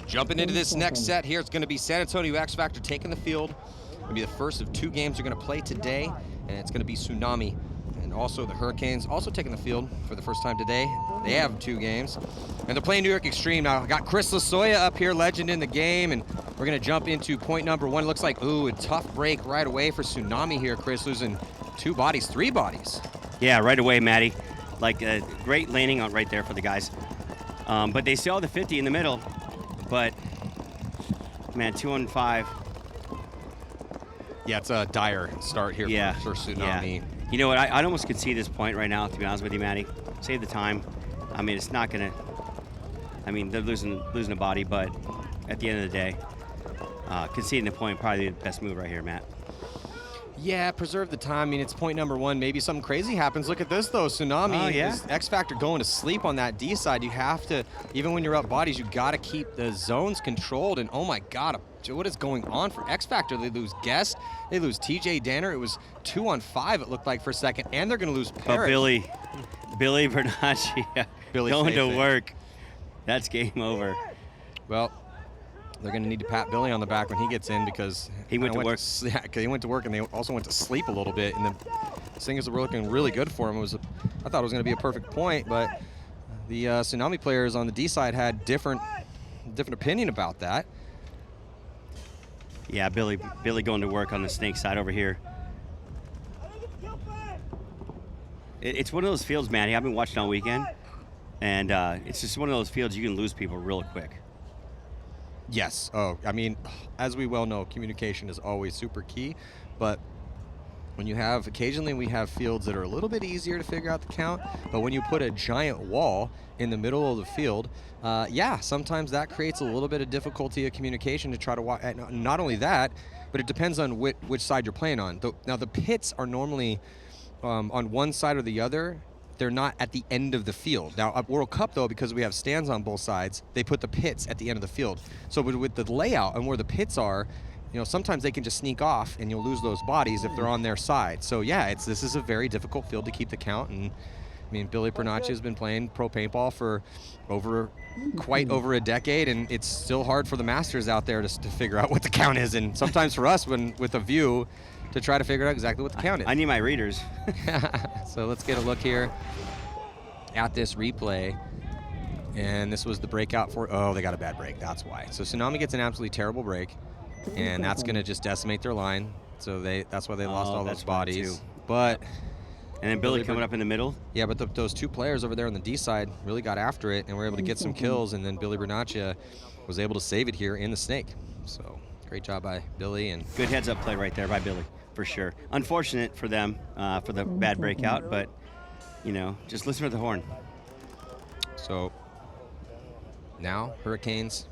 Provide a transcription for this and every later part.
Jumping into this next set here, it's going to be San Antonio X Factor taking the field. It's going to be the first of 2 games they're going to play today, and it's going to be Tsunami and also the Hurricanes also taking the field for the first time today. They have 2 games, and they're playing New York Xtreme. Now, I got Chris Lasoya up here, legend in the game, and we're going to jump into point number 1. It looks like, ooh, a tough break right away for Tsunami here, Chris, losing 2 bodies, 3 bodies. Yeah, right away, Matty. Like a great landing on right there for the guys. But they still have the 50 in the middle. But, man, 2 on 5. Yeah, it's a dire start here for Tsunami. Yeah. You know what? I'd almost concede this point right now, to be honest with you, Matty. Save the time. I mean, it's not going to... I mean, they're losing a body, but at the end of the day, conceding the point probably the best move right here, Matt. Yeah, preserve the time. I mean, it's point number 1. Maybe something crazy happens. Look at this, though. Tsunami is X Factor going to sleep on that D side. You have to, even when you're up bodies, you got to keep the zones controlled. And, oh, my God, what is going on for X Factor? They lose Guest. They lose TJ Danner. It was 2 on 5, it looked like, for a second. And they're going to lose Parrott. But Billy Bernacci going to work. That's game over. Well, they're going to need to pat Billy on the back when he gets in because he went to work. Yeah, he went to work, and they also went to sleep a little bit. And the Singers were looking really good for him. I thought it was going to be a perfect point, but the Tsunami players on the D side had different opinion about that. Yeah, Billy going to work on the snake side over here. It's one of those fields, Matty. I've been watching all weekend, and it's just one of those fields you can lose people real quick. Yes. Oh, I mean, as we well know, communication is always super key. But when you have, occasionally we have fields that are a little bit easier to figure out the count. But when you put a giant wall in the middle of the field, yeah, sometimes that creates a little bit of difficulty of communication to try to watch. Not only that, but it depends on which side you're playing on. Now, the pits are normally on one side or the other. They're not at the end of the field. Now, at World Cup, though, because we have stands on both sides, they put the pits at the end of the field. So with the layout and where the pits are, you know, sometimes they can just sneak off and you'll lose those bodies if they're on their side. So, yeah, this is a very difficult field to keep the count. And, I mean, Billy Bernacci has been playing pro paintball for quite over a decade, and it's still hard for the masters out there to figure out what the count is. And sometimes for us, with a view, to try to figure out exactly what the count is. I need my readers. So let's get a look here at this replay. And this was the breakout for, oh, they got a bad break, that's why. So Tsunami gets an absolutely terrible break, and that's gonna just decimate their line. So that's why they lost all those bodies. But, and then Billy coming up in the middle. Yeah, but those 2 players over there on the D side really got after it and were able to get some kills, and then Billy Bernacci was able to save it here in the snake. So great job by Billy. And good heads up play right there by Billy. For sure. Unfortunate for them for the bad breakout, but, you know, just listen for the horn. So now Hurricanes,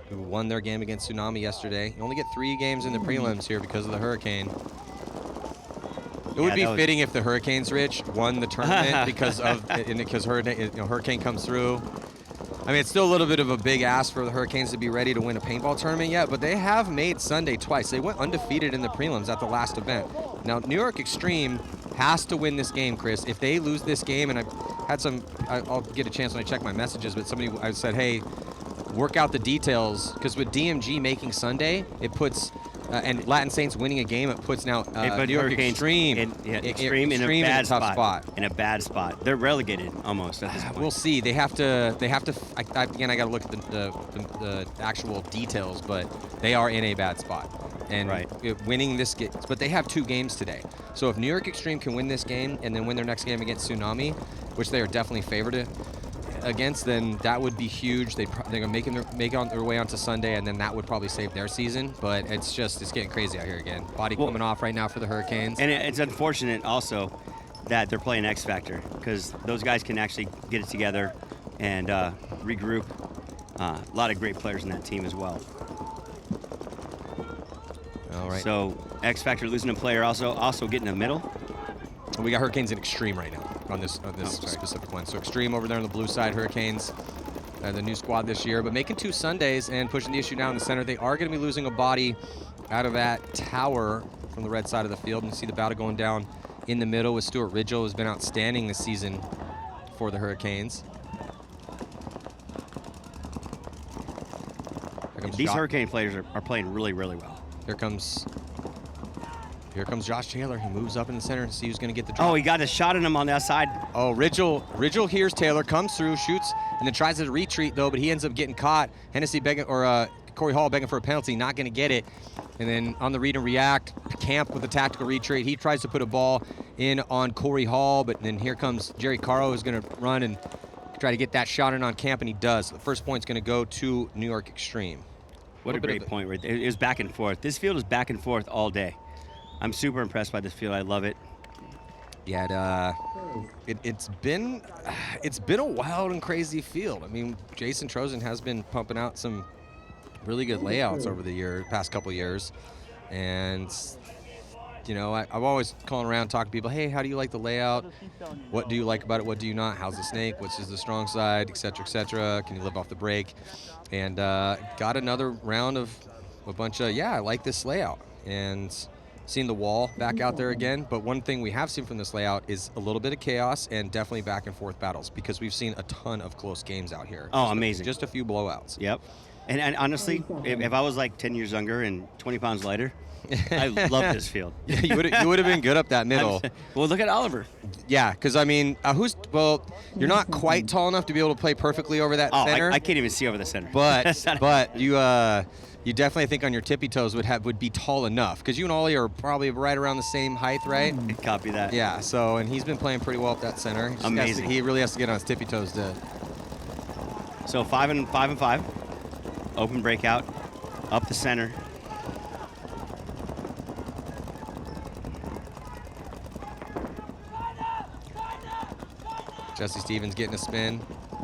who won their game against Tsunami yesterday, you only get 3 games in the prelims here because of the Hurricane. It would be fitting if the Hurricanes, Rich, won the tournament because Hurricane comes through. I mean, it's still a little bit of a big ask for the Hurricanes to be ready to win a paintball tournament yet, but they have made Sunday twice. They went undefeated in the prelims at the last event. Now, New York Xtreme has to win this game, Chris. If they lose this game, and I'll get a chance when I check my messages, but I said, hey, work out the details, because with DMG making Sunday, it puts, and Latin Saints winning a game, it puts now New York Xtreme in a bad spot. In a bad spot. They're relegated almost at this point. We'll see. They have to. Again, I got to look at the actual details, but they are in a bad spot. And winning this game, but they have 2 games today. So if New York Xtreme can win this game and then win their next game against Tsunami, which they are definitely favored against, then that would be huge. They're gonna make their way onto Sunday, and then that would probably save their season. But it's getting crazy out here again. Body coming off right now for the Hurricanes. And it's unfortunate also that they're playing X Factor, because those guys can actually get it together and regroup. A lot of great players in that team as well. All right. So X Factor losing a player, also getting in the middle. We got Hurricanes in Xtreme right now on this specific one. So Xtreme over there on the blue side, Hurricanes, the new squad this year, but making 2 Sundays and pushing the issue down in the center. They are going to be losing a body out of that tower from the red side of the field. And you see the battle going down in the middle with Stuart Ridgel, who's been outstanding this season for the Hurricanes. these Hurricane players are playing really, really well. Here comes Josh Taylor. He moves up in the center to see who's going to get the drop. Oh, he got a shot on him on the outside. Oh, Ridgel hears Taylor, comes through, shoots, and then tries to retreat, though, but he ends up getting caught. Hennessy begging, or Corey Hall begging for a penalty, not going to get it. And then on the read and react, Camp with a tactical retreat. He tries to put a ball in on Corey Hall, but then here comes Jerry Caro, who's going to run and try to get that shot in on Camp, and he does. The first point's going to go to New York Extreme. What a great point right there. It was back and forth. This field is back and forth all day. I'm super impressed by this field. I love it. Yeah, it's been a wild and crazy field. I mean, Jason Trojan has been pumping out some really good layouts over the past couple years, and you know, I'm always calling around talking to people. Hey, how do you like the layout? What do you like about it? What do you not? How's the snake? Which is the strong side, et cetera, et cetera. Can you live off the break? And got another round of a bunch of I like this layout, and seen the wall back out there again. But one thing we have seen from this layout is a little bit of chaos and definitely back and forth battles, because we've seen a ton of close games out here. Oh, amazing. Just a few blowouts. Yep. And honestly, if I was like 10 years younger and 20 pounds lighter, I love this field. Yeah, you would have been good up that middle. Well, look at Oliver. Yeah, because I mean, you're not quite tall enough to be able to play perfectly over that center. I can't even see over the center. But you definitely, I think, on your tippy toes would be tall enough, because you and Ollie are probably right around the same height, right? Copy that. Yeah. So, and he's been playing pretty well at that center. Amazing. He really has to get on his tippy toes to. So 5 and 5. Open breakout, up the center. Jesse Stevens getting a spin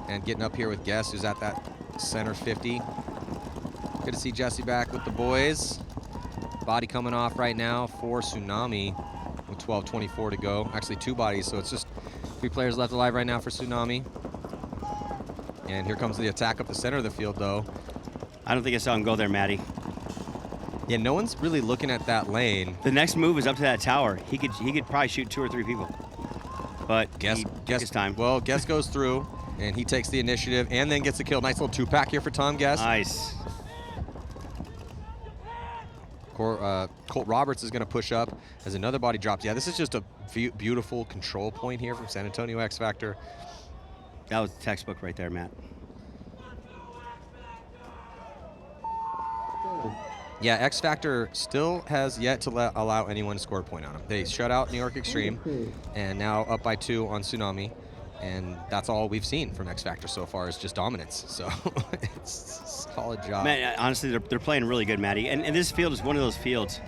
and getting up here with Guess, who's at that center 50. Good to see Jesse back with the boys. Body coming off right now for Tsunami with 12:24 to go. Actually, 2 bodies, so it's just 3 players left alive right now for Tsunami. And here comes the attack up the center of the field, though. I don't think I saw him go there, Matty. Yeah, no one's really looking at that lane. The next move is up to that tower. He could probably shoot 2 or 3 people. But Guess his time. Well, Guess goes through, and he takes the initiative and then gets the kill. Nice little 2-pack here for Tom Guess. Nice. Colt Roberts is going to push up as another body drops. Yeah, this is just a beautiful control point here from San Antonio X Factor. That was textbook right there, Matt. Yeah, X Factor still has yet to allow anyone to score a point on him. They shut out New York Extreme, and now up by 2 on Tsunami, and that's all we've seen from X Factor so far is just dominance. So it's a solid job. Man, honestly, they're playing really good, Matty. And this field is one of those fields.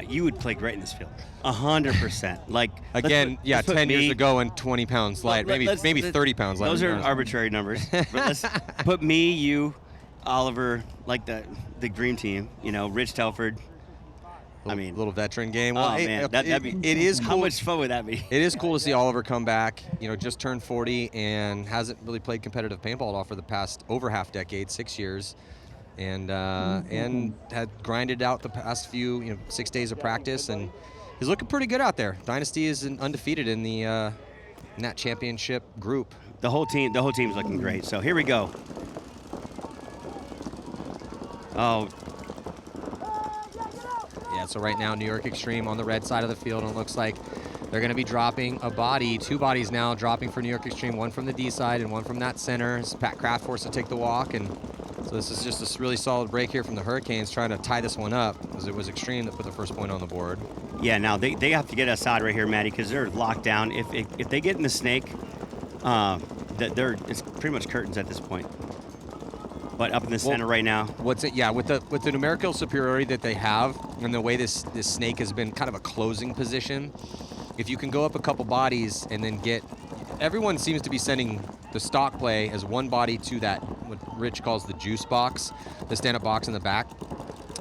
You would play great in this field, 100%. Like again, 10 years ago and 20 pounds light, maybe 30 pounds light. Those are arbitrary numbers. But let's put me, you, Oliver, like the dream team. You know, Rich Telford. Little veteran game. Well, man, it is cool. How much fun would that be? It is cool to see Oliver come back. You know, just turned 40 and hasn't really played competitive paintball at all for the past over half decade, 6 years, and had grinded out the past few 6 days of practice, and he's looking pretty good out there. Dynasty is undefeated in that championship group. The whole team's looking great. So here we go. Oh. Yeah, so right now New York Extreme on the red side of the field, and it looks like they're going to be dropping a body, 2 bodies now dropping for New York Extreme, one from the D side and one from that center. It's Pat Kraft forced to take the walk, and so this is just a really solid break here from the Hurricanes trying to tie this one up, because it was Extreme that put the first point on the board. Yeah, now they have to get outside right here, Matty, because they're locked down. If they get in the snake, it's pretty much curtains at this point. But up in the center right now. With the numerical superiority that they have and the way this snake has been kind of a closing position, if you can go up a couple bodies and then everyone seems to be sending the stock play as 1 body to that, what Rich calls the juice box, the stand-up box in the back.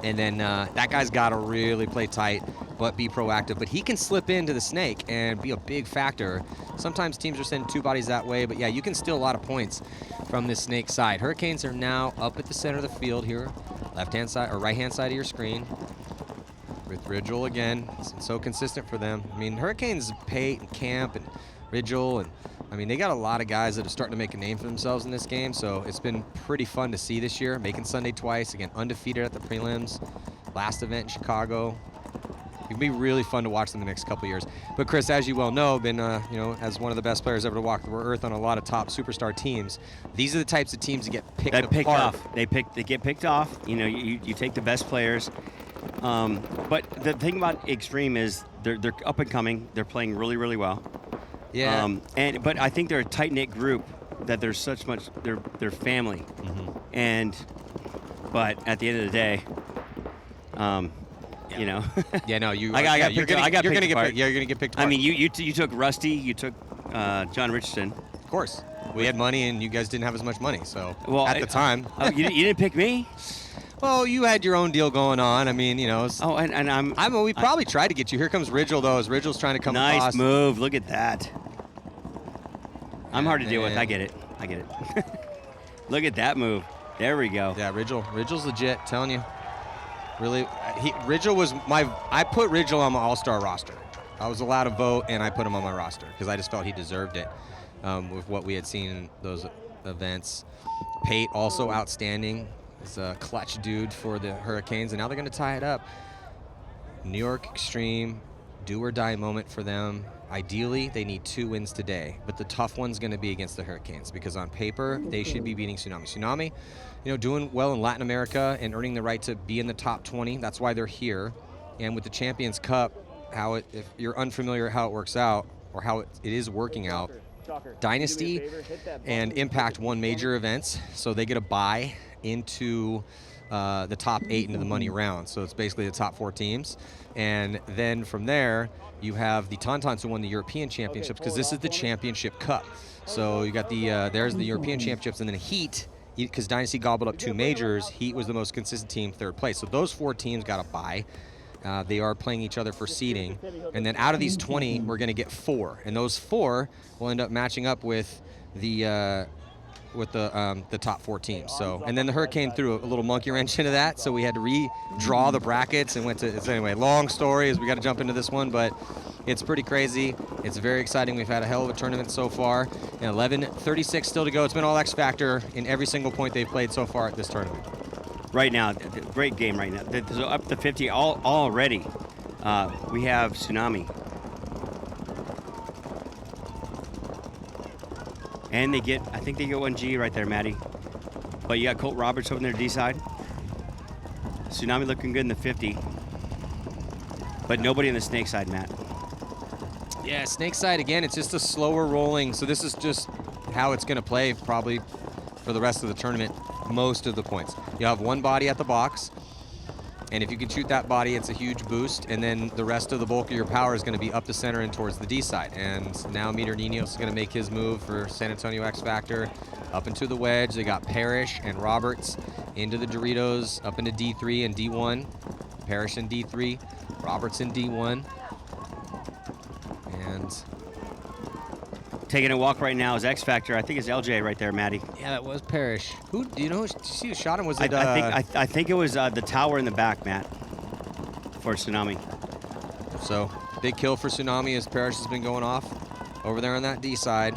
And then that guy's got to really play tight, but be proactive. But he can slip into the snake and be a big factor. Sometimes teams are sending 2 bodies that way, but yeah, you can steal a lot of points from this snake side. Hurricanes are now up at the center of the field here, left-hand side or right-hand side of your screen. With Ridgel again, it's so consistent for them. I mean, Hurricanes, Pate and Camp and Ridgel and I mean, they got a lot of guys that are starting to make a name for themselves in this game, so it's been pretty fun to see this year. Making Sunday twice, again, undefeated at the prelims. Last event in Chicago. It'd be really fun to watch them the next couple of years. But Chris, as you well know, been you know, as one of the best players ever to walk the earth on a lot of top superstar teams. These are the types of teams that get picked apart. They get picked off. You know, you take the best players. But the thing about Xtreme is they're up and coming. They're playing really, really well. Yeah. But I think they're a tight knit group. That there's such much. They're family. But at the end of the day, you know. Yeah, no, you're gonna get picked apart. I mean, you took Rusty. You took John Richardson. Of course. We had money, and you guys didn't have as much money. So at the time. You didn't pick me. Well, you had your own deal going on. I mean, you know. And we probably tried to get you. Here comes Rigel, though. As Rigel's trying to come across. Nice move. Look at that. I'm hard to deal with. I get it. Look at that move. There we go. Yeah, Rigel's legit. Telling you. Really, Rigel was I put Rigel on my all-star roster. I was allowed to vote, and I put him on my roster because I just felt he deserved it with what we had seen in those events. Pate also outstanding. He's a clutch dude for the Hurricanes, and now they're going to tie it up. New York Xtreme, do-or-die moment for them. Ideally, they need 2 wins today, but the tough one's going to be against the Hurricanes because on paper, they should be beating Tsunami. Tsunami, you know, doing well in Latin America and earning the right to be in the top 20. That's why they're here. And with the Champions Cup, if you're unfamiliar how it works out or how it is working out, Dynasty and Impact won major events, so they get a bye into the top 8 into the money round. So it's basically the top 4 teams. And then from there, you have the Tauntauns who won the European Championships because this is the Championship Cup. So you got there's the European Championships, and then Heat, because Dynasty gobbled up 2 majors, Heat was the most consistent team, 3rd place. So those 4 teams got a bye. They are playing each other for seeding. And then out of these 20, we're going to get 4. And those 4 will end up matching up with the top 4 teams. So, and then the Hurricane threw a little monkey wrench into that, so we had to redraw the brackets and went to. So anyway, long story as we got to jump into this one, but it's pretty crazy. It's very exciting. We've had a hell of a tournament so far. And 11:36 still to go. It's been all X Factor in every single point they've played so far at this tournament. Right now, great game right now. So up to 50 already. We have Tsunami. And I think they get 1G right there, Maddie. But you got Colt Roberts over there D side. Tsunami looking good in the 50. But nobody on the snake side, Matt. Yeah, snake side, again, it's just a slower rolling. So this is just how it's going to play probably for the rest of the tournament, most of the points. You have 1 body at the box. And if you can shoot that body, it's a huge boost. And then the rest of the bulk of your power is going to be up the center and towards the D side. And now Meter Ninos is going to make his move for San Antonio X Factor. Up into the wedge. They got Parrish and Roberts into the Doritos, up into D3 and D1. Parrish in D3, Roberts in D1. And taking a walk right now is X Factor. I think it's LJ right there, Maddie. Yeah, that was Parrish. Who do you know? Did you see who shot him? Was it? I think it was the tower in the back, Matt, for Tsunami. So big kill for Tsunami as Parrish has been going off over there on that D side.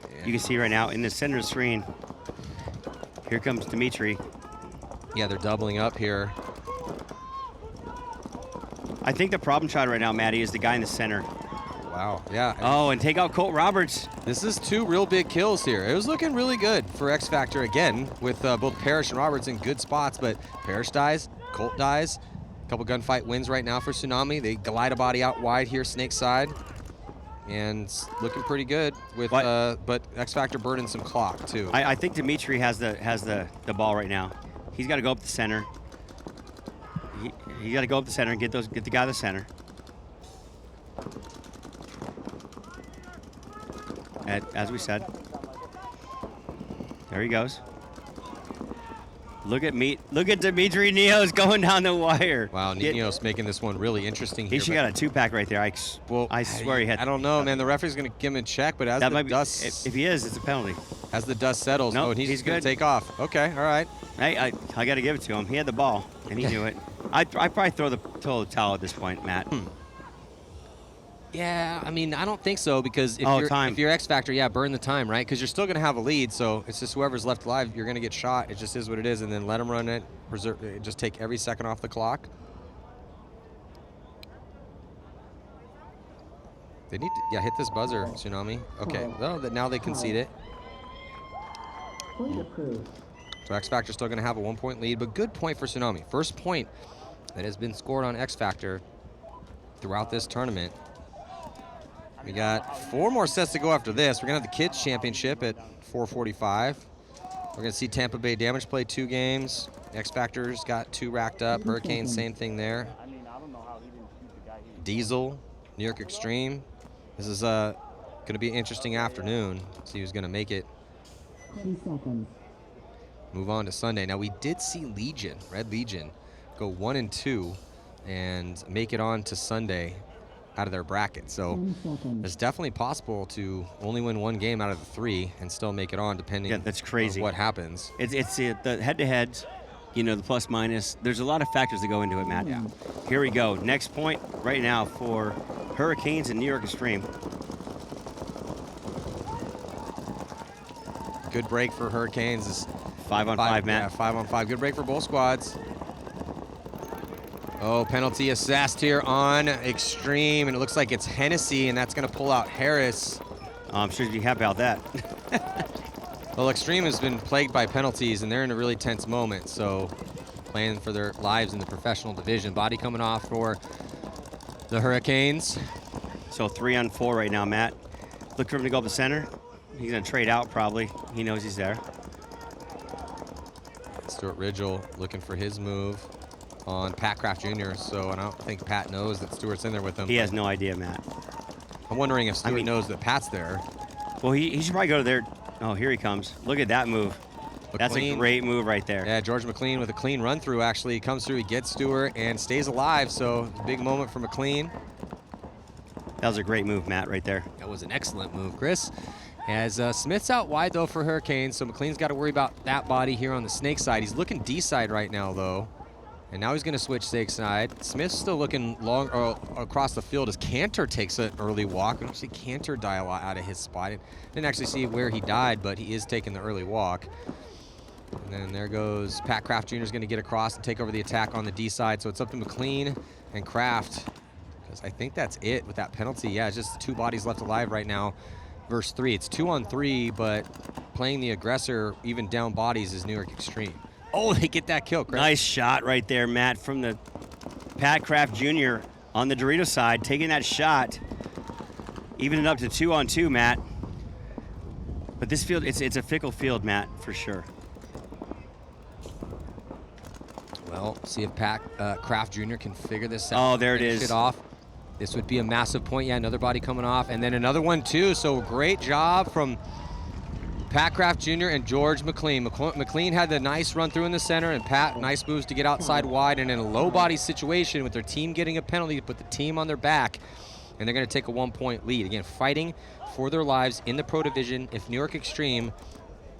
Yeah. You can see right now in the center of the screen. Here comes Dimitri. Yeah, they're doubling up here. I think the problem child right now, Maddie, is the guy in the center. Wow, yeah. Oh, and take out Colt Roberts. This is 2 real big kills here. It was looking really good for X Factor again with both Parrish and Roberts in good spots, but Parrish dies, Colt dies. A couple gunfight wins right now for Tsunami. They glide a body out wide here, snake side. And looking pretty good with, but X Factor burning some clock too. I think Dimitri has the ball right now. He's got to go up the center. He got to go up the center and get the guy in the center. As we said. There he goes. Look at Dimitri Nios going down the wire. Wow, Nios making this one really interesting here. He should got a 2-pack right there. I swear he had. I don't know, man. The referee's going to give him a check, but as the dust... If he is, it's a penalty. As the dust settles, nope, and he's going good to take off. Okay, all right. I got to give it to him. He had the ball, and he knew it. I'd probably throw the towel at this point, Matt. Yeah, I mean, I don't think so because Time. if you're X Factor, yeah, burn the time, right? Because you're still going to have a lead, so it's just whoever's left alive, you're going to get shot. It just is what it is, and then let them run it, just take every second off the clock. They need to, yeah, hit this buzzer, Tsunami. Okay, well, now they concede it. So X Factor's still going to have a 1-point lead, but good point for Tsunami. First point that has been scored on X Factor throughout this tournament. We got 4 more sets to go after this. We're going to have the Kids Championship at 4:45. We're going to see Tampa Bay Damage play 2 games. X Factor's got 2 racked up. Hurricanes, same thing there. Diesel, New York Xtreme. This is going to be an interesting afternoon. See who's going to make it. 10 seconds. Move on to Sunday. Now, we did see Legion, Red Legion, go 1-2 and make it on to Sunday out of their bracket. So it's definitely possible to only win 1 game out of the 3 and still make it on, depending that's crazy. on what happens. It's the head-to-heads, you know, the plus minus. There's a lot of factors that go into it, Matt. Yeah. Here we go. Next point right now for Hurricanes and New York Xtreme. Good break for Hurricanes. Is 5-on-5, Matt. Yeah, 5-on-5. Good break for both squads. Oh, penalty assessed here on Xtreme, and it looks like it's Hennessy, and that's going to pull out Harris. I'm sure you'd be happy about that. Well, Xtreme has been plagued by penalties, and they're in a really tense moment, so playing for their lives in the professional division. Body coming off for the Hurricanes. So 3-on-4 right now, Matt. Look for him to go up the center. He's going to trade out probably. He knows he's there. Stuart Ridgel looking for his move on Pat Kraft Jr., so I don't think Pat knows that Stewart's in there with him. He has no idea, Matt. I'm wondering if Stewart knows that Pat's there. Well, he should probably go to there. Oh, here he comes. Look at that move. That's a great move right there. Yeah, George McLean with a clean run through, actually. He comes through, he gets Stewart, and stays alive, so big moment for McLean. That was a great move, Matt, right there. That was an excellent move, Chris. As Smith's out wide, though, for Hurricanes, so McLean's got to worry about that body here on the snake side. He's looking D-side right now, though. And now he's going to switch snake side. Smith's still looking long across the field as Cantor takes an early walk. We don't see Cantor die a lot out of his spot. Didn't actually see where he died, but he is taking the early walk. And then there goes Pat Kraft Jr. is going to get across and take over the attack on the D side. So it's up to McLean and Kraft. Because I think that's it with that penalty. Yeah, it's just 2 bodies left alive right now. Verse 3. It's 2-on-3, but playing the aggressor, even down bodies, is New York Xtreme. Oh, they get that kill, Chris. Nice shot right there, Matt, from the Pat Kraft Jr. on the Dorito side, taking that shot, evening it up to 2-on-2, Matt. But this field, it's a fickle field, Matt, for sure. Well, see if Pat Kraft Jr. can figure this out. Oh, there it is. Finish it off. This would be a massive point. Yeah, another body coming off, and then another one too. So great job from Pat Kraft Jr. and George McLean. McLean had the nice run through in the center, and Pat, nice moves to get outside wide, and in a low body situation with their team getting a penalty to put the team on their back, and they're going to take a 1-point lead. Again, fighting for their lives in the Pro Division. If New York Xtreme,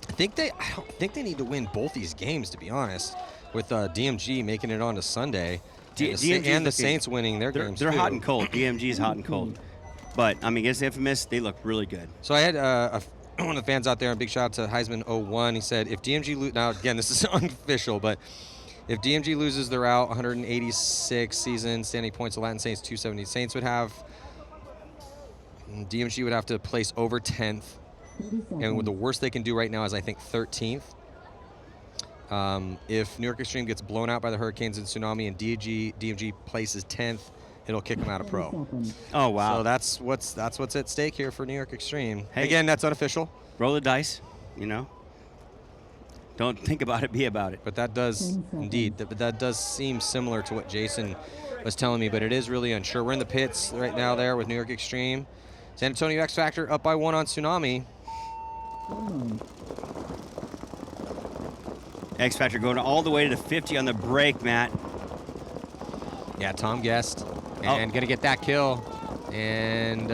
I don't think they need to win both these games, to be honest, with DMG making it on to Sunday. And the Saints winning their games, They're too. hot and cold. DMG's hot and cold. But, I mean, against Infamous, they look really good. So I had one of the fans out there, a big shout out to Heisman01. He said, if DMG now again, this is unofficial, but if DMG loses, they're out. 186 season, standing points of Latin Saints, 270. Saints would have, DMG would have to place over 10th. And the worst they can do right now is, I think, 13th. If New York Xtreme gets blown out by the Hurricanes and Tsunami and DMG places 10th, it'll kick them out of pro. Oh, wow. So that's what's at stake here for New York Xtreme. Hey. Again, that's unofficial. Roll the dice, you know. Don't think about it, be about it. But that does, indeed, that does seem similar to what Jason was telling me, but it is really unsure. We're in the pits right now there with New York Xtreme. San Antonio X Factor up by 1 on Tsunami. X Factor going all the way to 50 on the break, Matt. Yeah, Tom Guest. And going to get that kill. And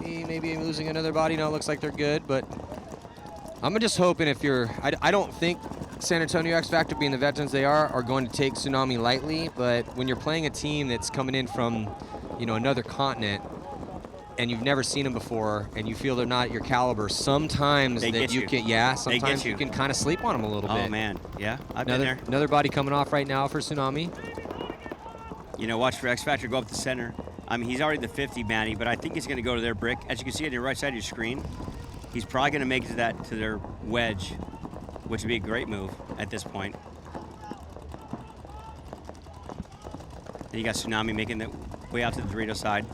maybe losing another body. No, it looks like they're good, but I'm just hoping if you're... I don't think San Antonio X Factor, being the veterans they are going to take Tsunami lightly, but when you're playing a team that's coming in from, another continent, and you've never seen them before, and you feel they're not your caliber, sometimes They that get you. sometimes you can kind of sleep on them a little bit. Oh man, yeah, I've been there. Another body coming off right now for Tsunami. You know, watch for X Factor go up the center. I mean, he's already the 50, Manny, but I think he's going to go to their brick. As you can see on your right side of your screen, he's probably going to make it to their wedge, which would be a great move at this point. Then you got Tsunami making the way out to the Dorito side.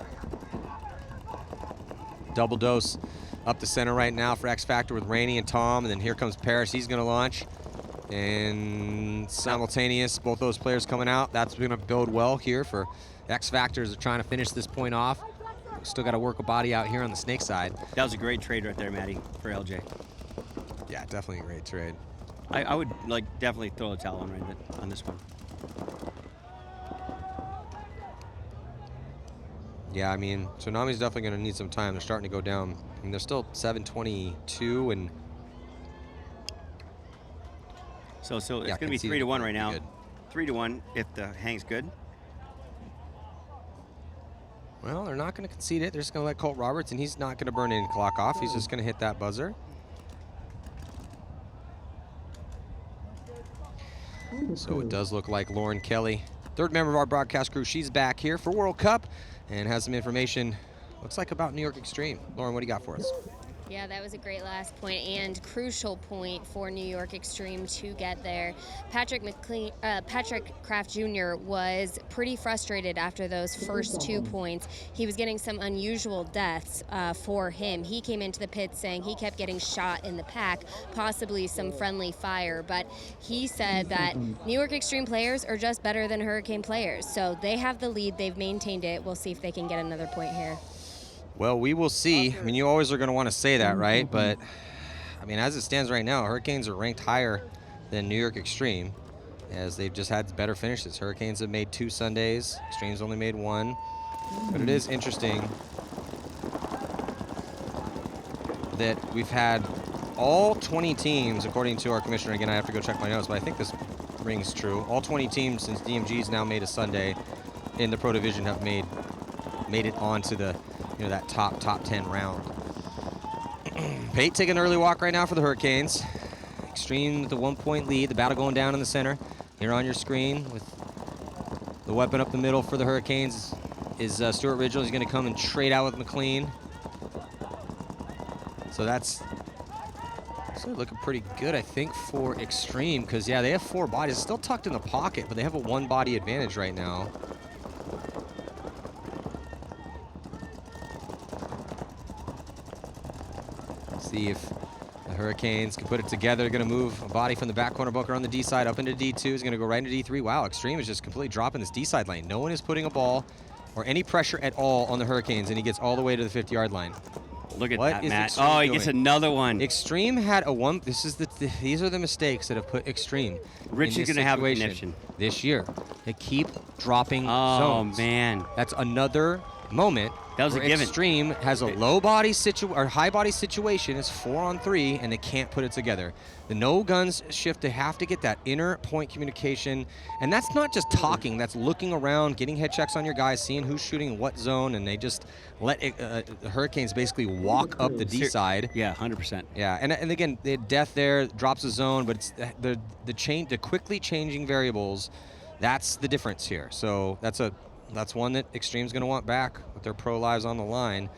Double dose up the center right now for X Factor with Rainey and Tom, and then here comes Parrish. He's going to launch. And simultaneous, both those players coming out. That's going to build well here for X Factors. They're trying to finish this point off. Still got to work a body out here on the snake side. That was a great trade right there, Matty, for LJ. Yeah, definitely a great trade. I would definitely throw a towel on this one. Yeah, I mean, Tsunami's definitely going to need some time. They're starting to go down. I mean, they're still 7:22 and. So it's Yeah, going to be conceded 3-1 right now. good. 3-1 if the hang's good. Well, they're not going to concede it. They're just going to let Colt Roberts, and he's not going to burn any clock off. He's just going to hit that buzzer. So it does look like Lauren Kelly, third member of our broadcast crew, she's back here for World Cup and has some information, looks like, about New York Extreme. Lauren, what do you got for us? Yeah, that was a great last point and crucial point for New York Extreme to get there. Patrick Kraft Jr. was pretty frustrated after those first 2 points. He was getting some unusual deaths for him. He came into the pit saying he kept getting shot in the pack, possibly some friendly fire, but he said that New York Extreme players are just better than Hurricane players. So they have the lead, they've maintained it. We'll see if they can get another point here. Well, we will see. I mean, you always are going to want to say that, right? But, I mean, as it stands right now, Hurricanes are ranked higher than New York Extreme, as they've just had better finishes. Hurricanes have made 2 Sundays. Extreme's only made 1. But it is interesting that we've had all 20 teams, according to our commissioner. Again, I have to go check my notes, but I think this rings true. All 20 teams since DMG's now made a Sunday in the Pro Division have made it onto the that top 10 round. Pate taking an early walk right now for the Hurricanes. Extreme with the 1-point lead. The battle going down in the center. Here on your screen with the weapon up the middle for the Hurricanes is Stuart Ridgel. He's going to come and trade out with McLean. So that's looking pretty good, I think, for Extreme, because, yeah, they have 4 bodies. Still tucked in the pocket, but they have a 1-body advantage right now. See if the Hurricanes can put it together. They're going to move a body from the back corner bunker on the D side up into D2. He's going to go right into D3. Wow, Extreme is just completely dropping this D side lane. No one is putting a ball or any pressure at all on the Hurricanes, and he gets all the way to the 50-yard line. Look at What that, is Matt. Extreme Oh, he doing? gets another one. Extreme had a 1. These are the mistakes that have put Extreme Rich in is this going to have a situation conniption. this year. They keep dropping Oh, zones. man. That's another moment. That was a where given. Extreme has a low body or high body situation. It's 4-on-3, and they can't put it together. The no guns shift. They have to get that inner point communication, and that's not just talking. That's looking around, getting head checks on your guys, seeing who's shooting in what zone, and they just let the Hurricanes basically walk up the D side. Yeah, 100%. Yeah, and again, the death there drops a zone, but it's the quickly changing variables. That's the difference here. So that's one that Extreme's going to want back with their pro lives on the line.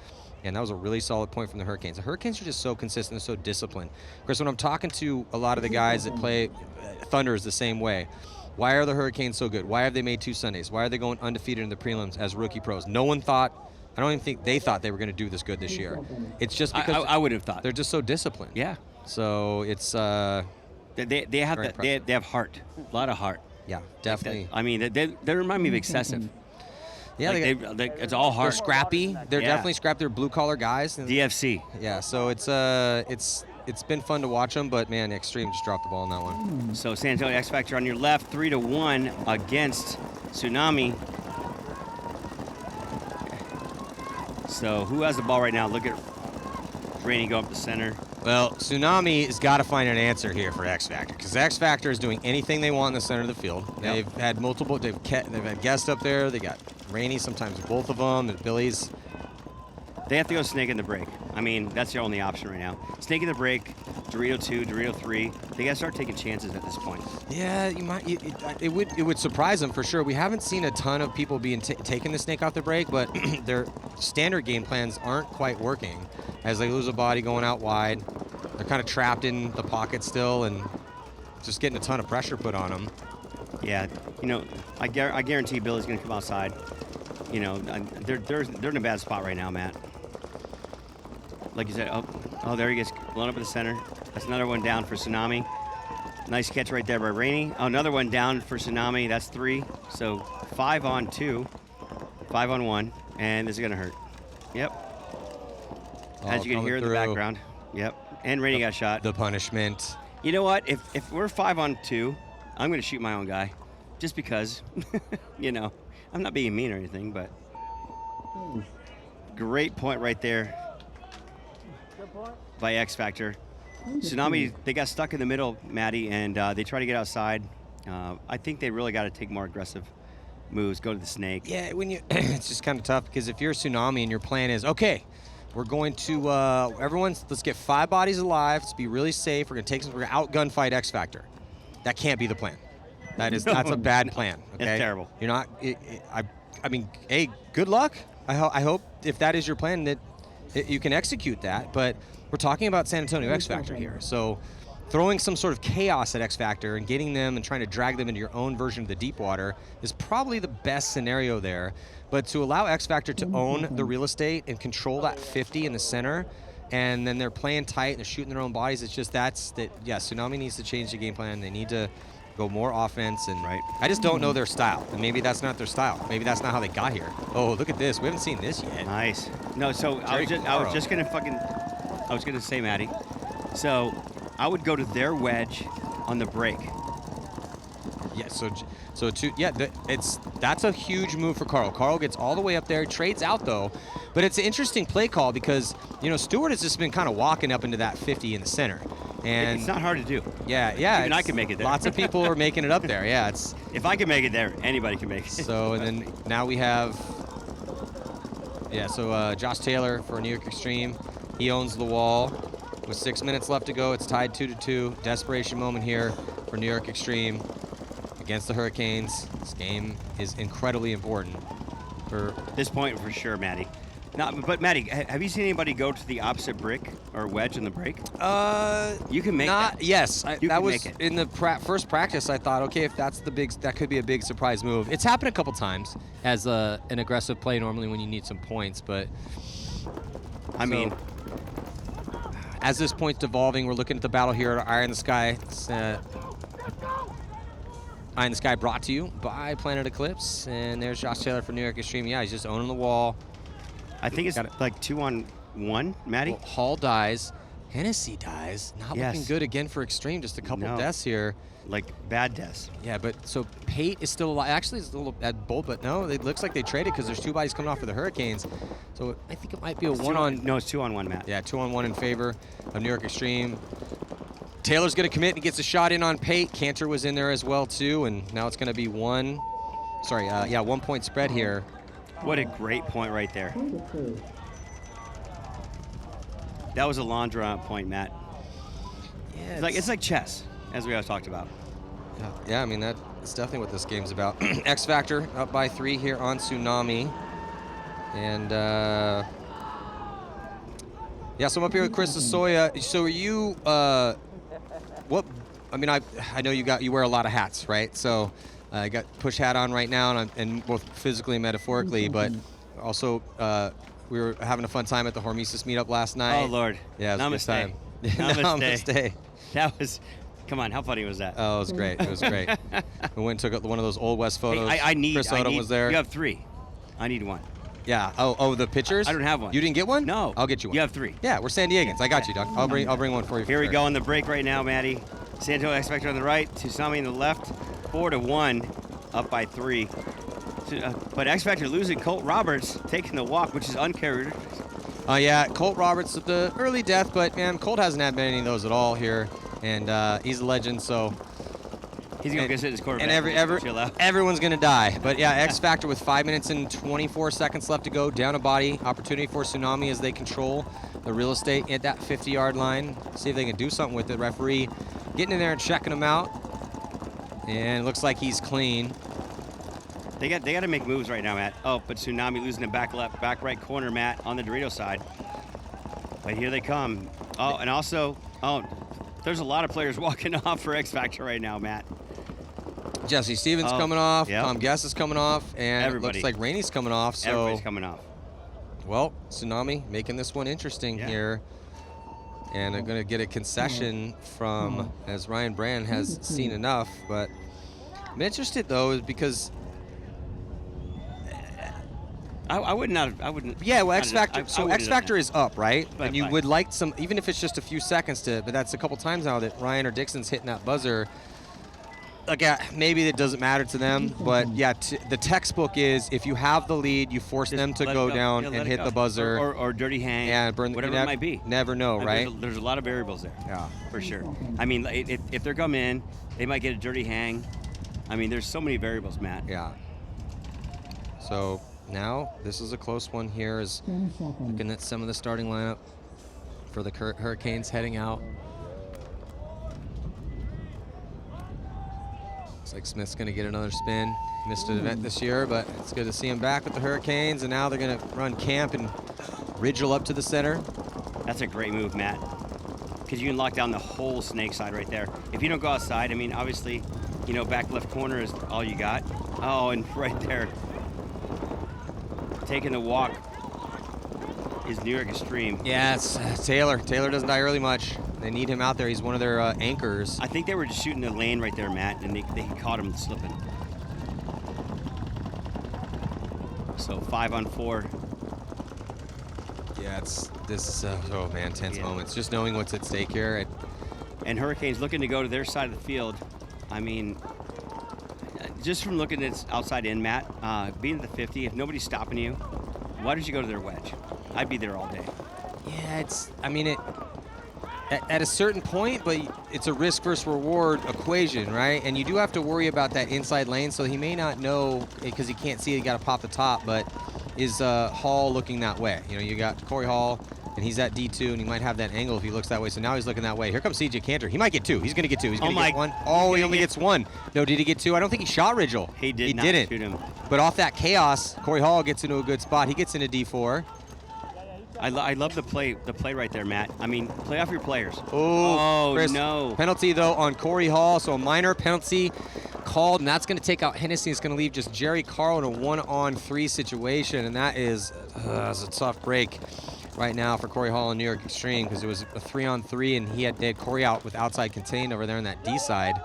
And that was a really solid point from the Hurricanes. The Hurricanes are just so consistent and so disciplined. Chris, when I'm talking to a lot of the guys that play Thunders the same way, why are the Hurricanes so good? Why have they made 2 Sundays? Why are they going undefeated in the prelims as rookie pros? No one thought, I don't even think they thought they were going to do this good this year. It's just because I would have thought. they're just so disciplined. Yeah. So it's They have heart. A lot of heart. yeah, definitely. I mean, they remind me of Excessive. Yeah, Like it's all they're heart. scrappy. They're Yeah. definitely scrappy. They're blue collar guys. DFC. Yeah, so it's been fun to watch them, but man, Extreme just dropped the ball on that one. So San Antonio X Factor on your left, 3-1 against Tsunami. So who has the ball right now? Look at Rainey go up the center. Well, Tsunami has got to find an answer here for X Factor, because X Factor is doing anything they want in the center of the field. Yep. They've had multiple. They've had guests up there. They got Rainey, sometimes both of them, and Billy's. They have to go snake in the break. I mean, that's their only option right now. Snake in the break, Dorito 2, Dorito 3. They got to start taking chances at this point. Yeah, you might. It would surprise them for sure. We haven't seen a ton of people being taking the snake off the break, but their standard game plans aren't quite working. As they lose a body going out wide, they're kind of trapped in the pocket still, and just getting a ton of pressure put on them. Yeah, you know, I guarantee Billy's going to come outside. You know, they're in a bad spot right now, Matt. Like you said, oh, there he gets blown up in the center. That's another one down for Tsunami. Nice catch right there by Rainey. Oh, another one down for Tsunami. That's 3. So 5 on 2, 5 on 1, and this is gonna hurt. Yep. As you can hear in the background. Yep. And Rainey got shot. The punishment. You know what? If we're 5 on 2, I'm gonna shoot my own guy, just because. You know, I'm not being mean or anything, but great point right there by X Factor. Tsunami, they got stuck in the middle, Maddie, and they try to get outside. I think they really got to take more aggressive moves, go to the snake. Yeah, when you, it's just kind of tough because if you're Tsunami and your plan is, okay, we're going to, let's get 5 bodies alive. Let's be really safe. We're gonna outgun fight X Factor. That can't be the plan. That's a bad plan. Okay? It's terrible. You're not. I mean, hey, good luck. I hope if that is your plan that you can execute that. But we're talking about San Antonio X Factor here, so throwing some sort of chaos at X Factor and getting them and trying to drag them into your own version of the deep water is probably the best scenario there. But to allow X Factor to own the real estate and control that 50 in the center, and then they're playing tight and they're shooting their own bodies, it's just yeah, Tsunami needs to change the game plan. They need to go more offense, and I just don't know their style, and maybe that's not their style. Maybe that's not how they got here. Oh, look at this. We haven't seen this yet. Nice. No, so I was gonna say, Maddie, so I would go to their wedge on the break. Yeah, that's a huge move for Carl. Carl gets all the way up there, trades out though, but it's an interesting play call because, you know, Stewart has just been kind of walking up into that 50 in the center. And it's not hard to do. Yeah. Even I can make it there. Lots of people are making it up there. Yeah, it's. If I can make it there, anybody can make it. So, and then now we have, Josh Taylor for New York Xtreme. He owns the wall. With 6 minutes left to go, it's tied 2-2. Desperation moment here for New York Xtreme against the Hurricanes. This game is incredibly important for this point for sure, Maddie. But Maddie, have you seen anybody go to the opposite brick or wedge in the break? You can make that. Yes, that was make it. In the first practice. I thought, okay, if that's that could be a big surprise move. It's happened a couple times as an aggressive play normally when you need some points, but I mean, as this point's devolving, we're looking at the battle here at Eye in the Sky. Eye in the Sky brought to you by Planet Eclipse, and there's Josh Taylor for New York Xtreme. Yeah, he's just owning the wall. I think it's like 2 on 1, Maddie. Well, Hall dies. Hennessy dies. Not looking good again for Xtreme. Just a couple deaths here. Like bad deaths. Yeah, but so Pate is still alive. Actually, it's a little at Bolt, but no, it looks like they traded because there's 2 bodies coming off for the Hurricanes. So I think it might be a No, it's 2 on 1, Matt. Yeah, 2 on 1 in favor of New York Xtreme. Taylor's going to commit and gets a shot in on Pate. Cantor was in there as well, too, and now it's going to be 1 point spread here. What a great point right there. That was a Londra point, Matt. Yeah, it's like chess, as we always talked about. Yeah, I mean, that's definitely what this game's about. X Factor up by 3 here on Tsunami. And, so I'm up here with Chris Asoya. So are you, I know you wear a lot of hats, right? So I got push hat on right now, and both physically and metaphorically, but also we were having a fun time at the Hormesis meetup last night. Oh, Lord. Yeah, it was a good time. Namaste. That was, come on, how funny was that? Oh, it was great. It was great. We went and took one of those Old West photos. Hey, Chris Odom was there. You have 3. I need 1. Yeah. Oh, the pictures? I don't have one. You didn't get one? No. I'll get you one. You have 3. Yeah, we're San Diegans. I got you, Doc. I'll bring one for you. Here we go on the break right now, Maddie. San Antonio X Factor on the right, Tsunami on the left, 4-1, up by 3. But X Factor losing Colt Roberts, taking the walk, which is uncharacteristic. Yeah, Colt Roberts with the early death, but man, Colt hasn't had many of those at all here, and he's a legend. So He's going to sit in his Corvette. And chill out. everyone's going to die. But yeah, X Factor with 5 minutes and 24 seconds left to go. Down a body. Opportunity for Tsunami as they control the real estate at that 50-yard line. See if they can do something with it. Referee getting in there and checking him out. And it looks like he's clean. They got to make moves right now, Matt. Oh, but Tsunami losing the back right corner, Matt, on the Dorito side. But here they come. Oh, and also, there's a lot of players walking off for X Factor right now, Matt. Jesse Stevens coming off. Yep. Tom Guess is coming off. And Everybody. it looks like Rainey's coming off. So, Everybody's coming off. well, Tsunami making this one interesting here. And they're going to get a concession from, as Ryan Brand has seen enough. But I'm interested, though, is because I wouldn't. yeah, well, X not- Factor. I So wouldn't X have Factor done is up, right? But And you fine. would like some, even if it's just a few seconds to. But that's a couple times now that Ryan or Dixon's hitting that buzzer. Like, maybe it doesn't matter to them, but yeah, the textbook is if you have the lead, you force Just them to let it go go. down Yeah, let and it hit go. the buzzer. Or dirty hang. and burn whatever you it might be. Never know, And right? There's a lot of variables there. Yeah. For sure. I mean, if they're coming in, they might get a dirty hang. I mean, there's so many variables, Matt. Yeah. So now this is a close one here. Is 10 seconds. looking at some of the starting lineup for the Hurricanes heading out. Looks like Smith's going to get another spin. Missed an event this year, but it's good to see him back with the Hurricanes. And now they're going to run camp and Ridgel up to the center. That's a great move, Matt. Because you can lock down the whole snake side right there. If you don't go outside, I mean, obviously, back left corner is all you got. Oh, and right there, taking the walk is New York Xtreme. Yeah, it's Taylor. Taylor doesn't die early much. They need him out there. He's one of their anchors. I think they were just shooting the lane right there, Matt, and they caught him slipping. So 5-on-4. Yeah, this oh man, tense Yeah. moments. Just knowing what's at stake here. And Hurricanes looking to go to their side of the field. I mean, just from looking at outside in, Matt, being at the 50, if nobody's stopping you, why don't you go to their wedge? I'd be there all day. Yeah, at a certain point, but it's a risk versus reward equation, right? And you do have to worry about that inside lane, so he may not know because he can't see it, he got to pop the top, but is Hall looking that way? You got Corey Hall, and he's at D2, and he might have that angle if he looks that way, so now he's looking that way. Here comes CJ Cantor. He might get two. He's going to get two. He's going to get one. Oh, he only gets one. No, did he get two? I don't think he shot Ridgel. He didn't shoot him. But off that chaos, Corey Hall gets into a good spot. He gets into D4. I love the play right there, Matt. I mean, play off your players. Oh, Chris, no. Penalty, though, on Corey Hall, so a minor penalty called, and that's going to take out Hennessy. It's going to leave just Jerry Carl in a 1-on-3 situation, and that is a tough break right now for Corey Hall in New York Xtreme because it was a 3-on-3, and they had Corey out with outside contained over there on that D side.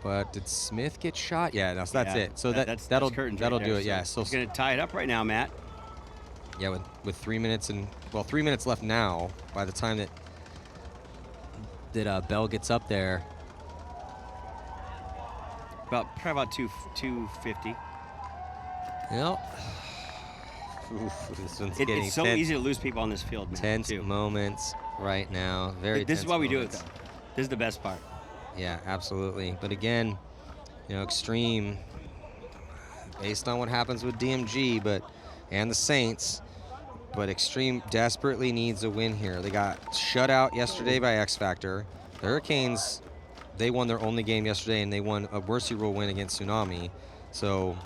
But did Smith get shot? Yeah, no, so that's it. So that'll do it. Yeah, so he's going to tie it up right now, Matt. Yeah, with 3 minutes 3 minutes left now. By the time that Bell gets up there, Probably about 250. Yep. Oof, this one's getting It's so tense. easy to lose people on this field, man. Tense too. moments right now. Very. This is tense why we moments. do it, though. This is the best part. Yeah, absolutely. But again, Xtreme, based on what happens with DMG, and the Saints, but Xtreme desperately needs a win here. They got shut out yesterday by X Factor. The Hurricanes, they won their only game yesterday, and they won a mercy rule win against Tsunami. So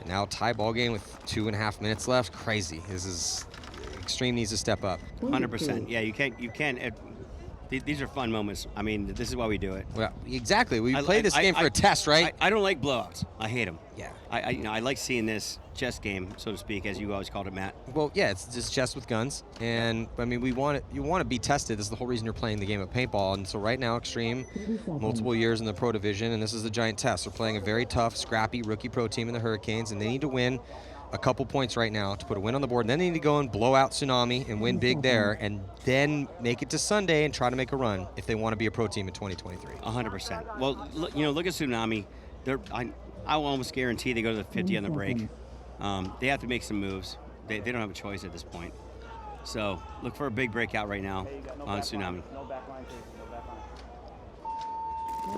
now tie ball game with 2.5 minutes left. Crazy. Xtreme needs to step up. 100%. Yeah, you can't. These are fun moments. I mean, this is why we do it. Well, exactly. We play this game for a test, right? I don't like blowouts. I hate them. Yeah. I like seeing this chess game, so to speak, as you always called it, Matt. Well, yeah, it's just chess with guns, and I mean, you want to be tested. This is the whole reason you're playing the game of paintball. And so right now, Xtreme, multiple years in the pro division, and this is the giant test. They're playing a very tough, scrappy rookie pro team in the Hurricanes, and they need to win a couple points right now to put a win on the board. And then they need to go and blow out Tsunami and win big there, and then make it to Sunday and try to make a run if they want to be a pro team in 2023. 100%. Well, look at Tsunami. I will almost guarantee they go to the 50 on the break. They have to make some moves. They don't have a choice at this point. So look for a big breakout right now on Tsunami.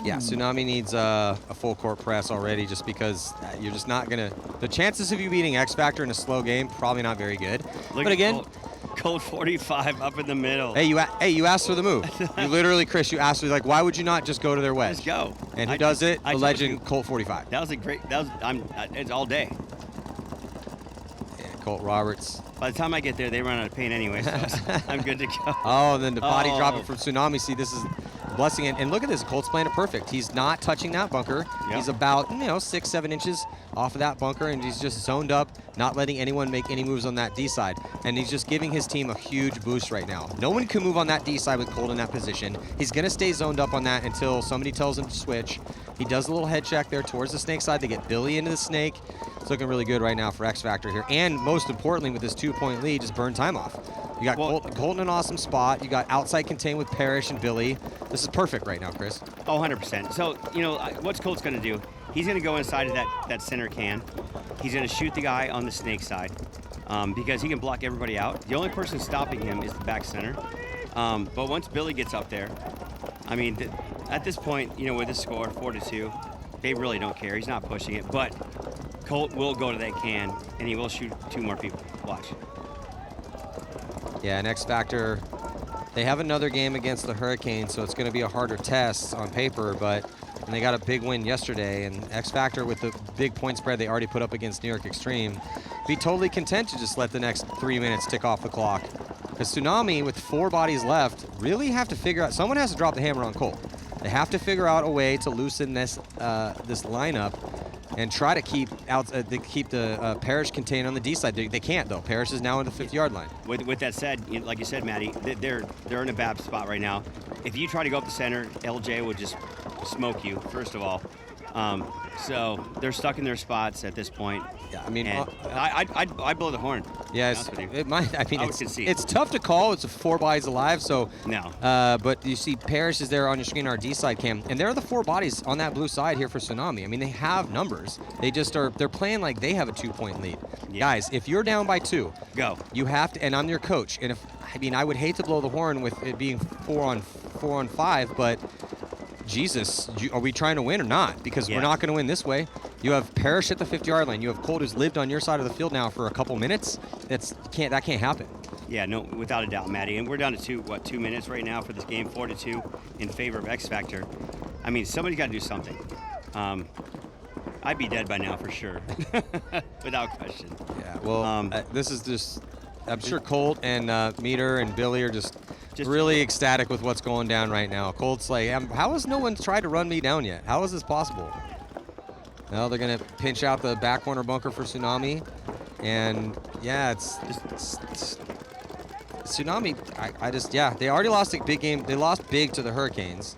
Yeah, Tsunami needs a full court press already, just because you're just not gonna. The chances of you beating X Factor in a slow game probably not very good. Look but at again, Colt 45 up in the middle. hey, you asked for the move. You literally, Chris, you asked me like, why would you not just go to their wedge? Let's go. And who does it? I The told legend you. Colt 45. That was a great. That was. It's all day. Yeah, Colt Roberts. By the time I get there, they run out of paint anyway, so I'm good to go. Oh, and then the body Oh. dropping from Tsunami. See, this is a blessing. And look at this. Colt's playing it perfect. He's not touching that bunker. Yep. He's about, 6-7 inches off of that bunker, and he's just zoned up, not letting anyone make any moves on that D side. And he's just giving his team a huge boost right now. No one can move on that D side with Colt in that position. He's going to stay zoned up on that until somebody tells him to switch. He does a little head check there towards the snake side. They get Billy into the snake. It's looking really good right now for X Factor here. And most importantly, with this 2-point lead, just burn time off. You got Colt in an awesome spot. You got outside contain with Parrish and Billy. This is perfect right now, Chris. Oh, 100%. So, what's Colt's going to do? He's going to go inside of that center can. He's going to shoot the guy on the snake side because he can block everybody out. The only person stopping him is the back center. But once Billy gets up there, I mean, at this point, with the score, 4-2, they really don't care. He's not pushing it. But Colt will go to that can, and he will shoot 2 more people. Watch. Yeah, and X Factor, they have another game against the Hurricanes, so it's going to be a harder test on paper, and they got a big win yesterday, and X Factor with the big point spread they already put up against New York Xtreme, be totally content to just let the next 3 minutes tick off the clock. Because Tsunami, with 4 bodies left, really have to figure out, someone has to drop the hammer on Colt. They have to figure out a way to loosen this lineup and try to keep the Parrish contained on the D side. They can't though. Parrish is now in the 50-yard line. With that said, like you said, Matty, they're in a bad spot right now. If you try to go up the center, LJ would just smoke you, first of all. So they're stuck in their spots at this point. Yeah, I mean, I'd blow the horn. Yes, it might. I mean, I would concede. it's tough to call. It's 4 bodies alive, so No. But you see, Parrish is there on your screen, our D side cam, and there are the 4 bodies on that blue side here for Tsunami. I mean, they have numbers. They just are. They're playing like they have a 2-point lead. Yeah. Guys, if you're down by 2, Go. you have to. And I'm your coach. And I would hate to blow the horn with it being 4 on 5, but Jesus, are we trying to win or not? Because we're not going to win this way. You have Parrish at the 50-yard line. You have Colt, who's lived on your side of the field now for a couple minutes. That can't happen. Yeah, no, without a doubt, Matty. And we're down to 2 minutes right now for this game, 4-2 in favor of X Factor. I mean, somebody's got to do something. I'd be dead by now for sure, without question. Yeah. Well, this is just. I'm sure Colt and Meter and Billy are just really ecstatic with what's going down right now. Colt's like, how has no one tried to run me down yet? How is this possible? Well, they're going to pinch out the back corner bunker for Tsunami. And, yeah, it's Tsunami, they already lost a big game. They lost big to the Hurricanes.